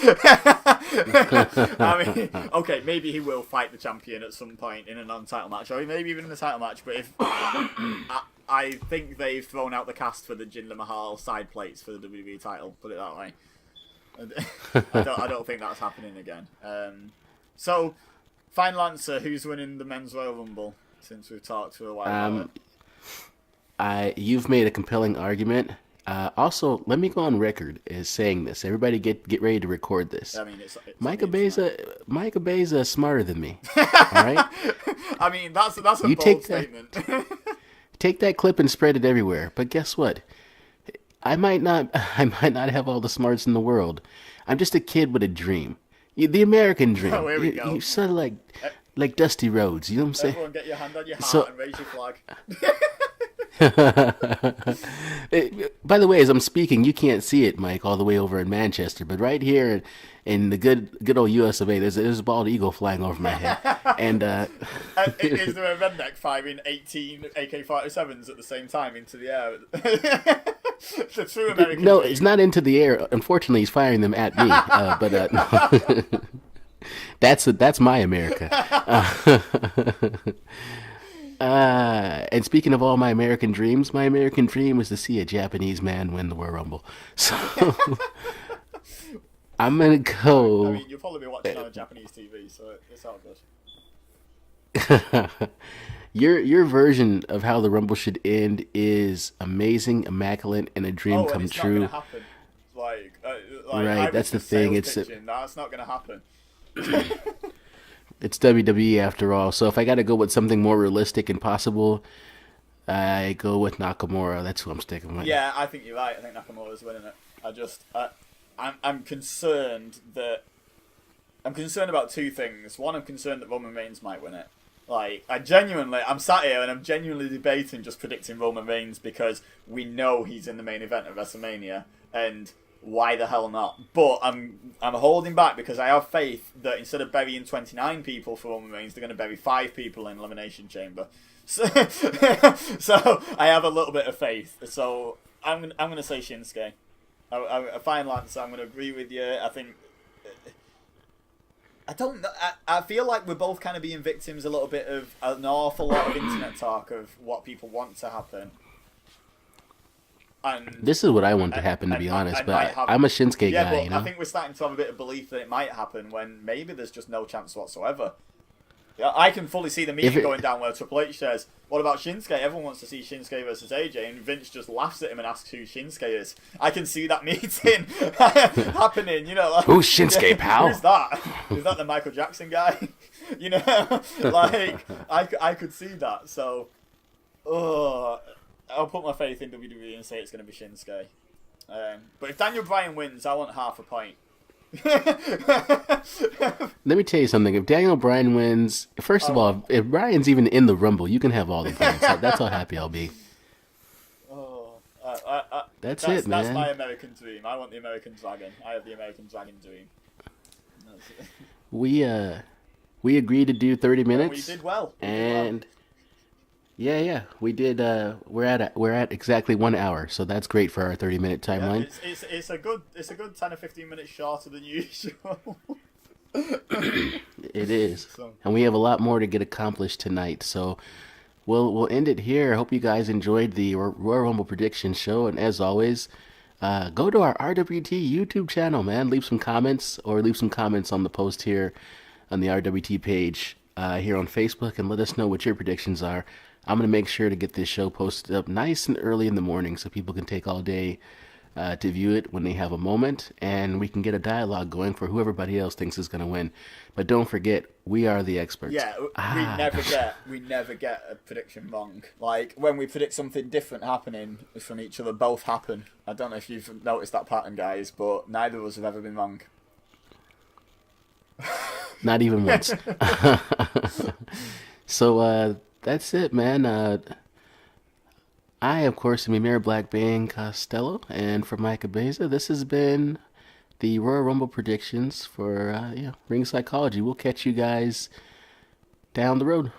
I mean, okay, maybe he will fight the champion at some point in a non-title match, or maybe even in a title match, but if I think they've thrown out the cast for the Jinder Mahal side plates for the WWE title, put it that way. I don't think that's happening again. So, final answer, who's winning the Men's Royal Rumble, since we've talked for a while about it? You've made a compelling argument. Also, let me go on record as saying this. Everybody get ready to record this. I mean, it's Micah Beza is smarter than me. All right? I mean, that's a bold statement. Take that clip and spread it everywhere. But guess what? I might not have all the smarts in the world. I'm just a kid with a dream. The American dream. Oh, here we go. You're sort of like Dusty Rhodes. You know what I'm saying? Everyone get your hand on your heart and raise your flag. By the way, as I'm speaking, you can't see it, Mike, all the way over in Manchester, but right here in the good old US of A, there's a bald eagle flying over my head. And is there a redneck firing 18 AK-47s at the same time into the air? The true American No, dream. it's not into the air. Unfortunately, he's firing them at me. No. That's my America. And speaking of all my American dreams, my American dream is to see a Japanese man win the Royal Rumble. So I'm gonna go. I mean, you'll probably be watching on Japanese TV, so it's all good. Your version of how the Rumble should end is amazing, immaculate, and a dream come it's true. Not gonna happen. Right, that's the thing. That's not gonna happen. It's WWE after all, so if I gotta go with something more realistic and possible, I go with Nakamura. That's who I'm sticking with. Yeah, I think you're right. I think Nakamura's winning it. I'm concerned about two things. One, I'm concerned that Roman Reigns might win it, Like, I'm sat here and I'm genuinely debating just predicting Roman Reigns because we know he's in the main event of WrestleMania, and why the hell not? But I'm holding back because I have faith that instead of burying 29 people for Roman Reigns, they're going to bury 5 people in Elimination Chamber. So, so I have a little bit of faith. So I'm gonna say Shinsuke. A final answer. I'm gonna agree with you. I think. I don't know. I feel like we're both kind of being victims a little bit of an awful lot of internet talk of what people want to happen. And This is what I want to happen, to be honest. But I'm a Shinsuke yeah, guy, but you know. I think we're starting to have a bit of belief that it might happen when maybe there's just no chance whatsoever. Yeah, I can fully see the meeting going down where Triple H says, "What about Shinsuke? Everyone wants to see Shinsuke versus AJ," and Vince just laughs at him and asks who Shinsuke is. I can see that meeting happening. You know, like, Who's Shinsuke, pal? Who's that? Is that the Michael Jackson guy? You know, like I could see that. So, I'll put my faith in WWE and say it's going to be Shinsuke. But if Daniel Bryan wins, I want half a point. Let me tell you something. If Daniel Bryan wins, first of all, if Bryan's even in the Rumble, you can have all the points. That's how happy I'll be. That's it, man. That's my American dream. I want the American Dragon. I have the American Dragon dream. We agreed to do 30 minutes. We did well. And yeah, we did. We're at exactly 1 hour, so that's great for our 30-minute timeline. Yeah, it's a good 10 or 15 minutes shorter than usual. It is, and we have a lot more to get accomplished tonight. So we'll end it here. I hope you guys enjoyed the Royal Rumble prediction show, and as always, go to our RWT YouTube channel, man. Leave some comments on the post here on the RWT page here on Facebook, and let us know what your predictions are. I'm going to make sure to get this show posted up nice and early in the morning so people can take all day to view it when they have a moment, and we can get a dialogue going for who everybody else thinks is going to win. But don't forget, we are the experts. Yeah, we never get a prediction wrong. Like, when we predict something different happening from each other, both happen. I don't know if you've noticed that pattern, guys, but neither of us have ever been wrong. Not even once. So, that's it, man. I, of course, am Emir Blackbane Costello, and for Micah Beza, this has been the Royal Rumble predictions for Ring Psychology. We'll catch you guys down the road.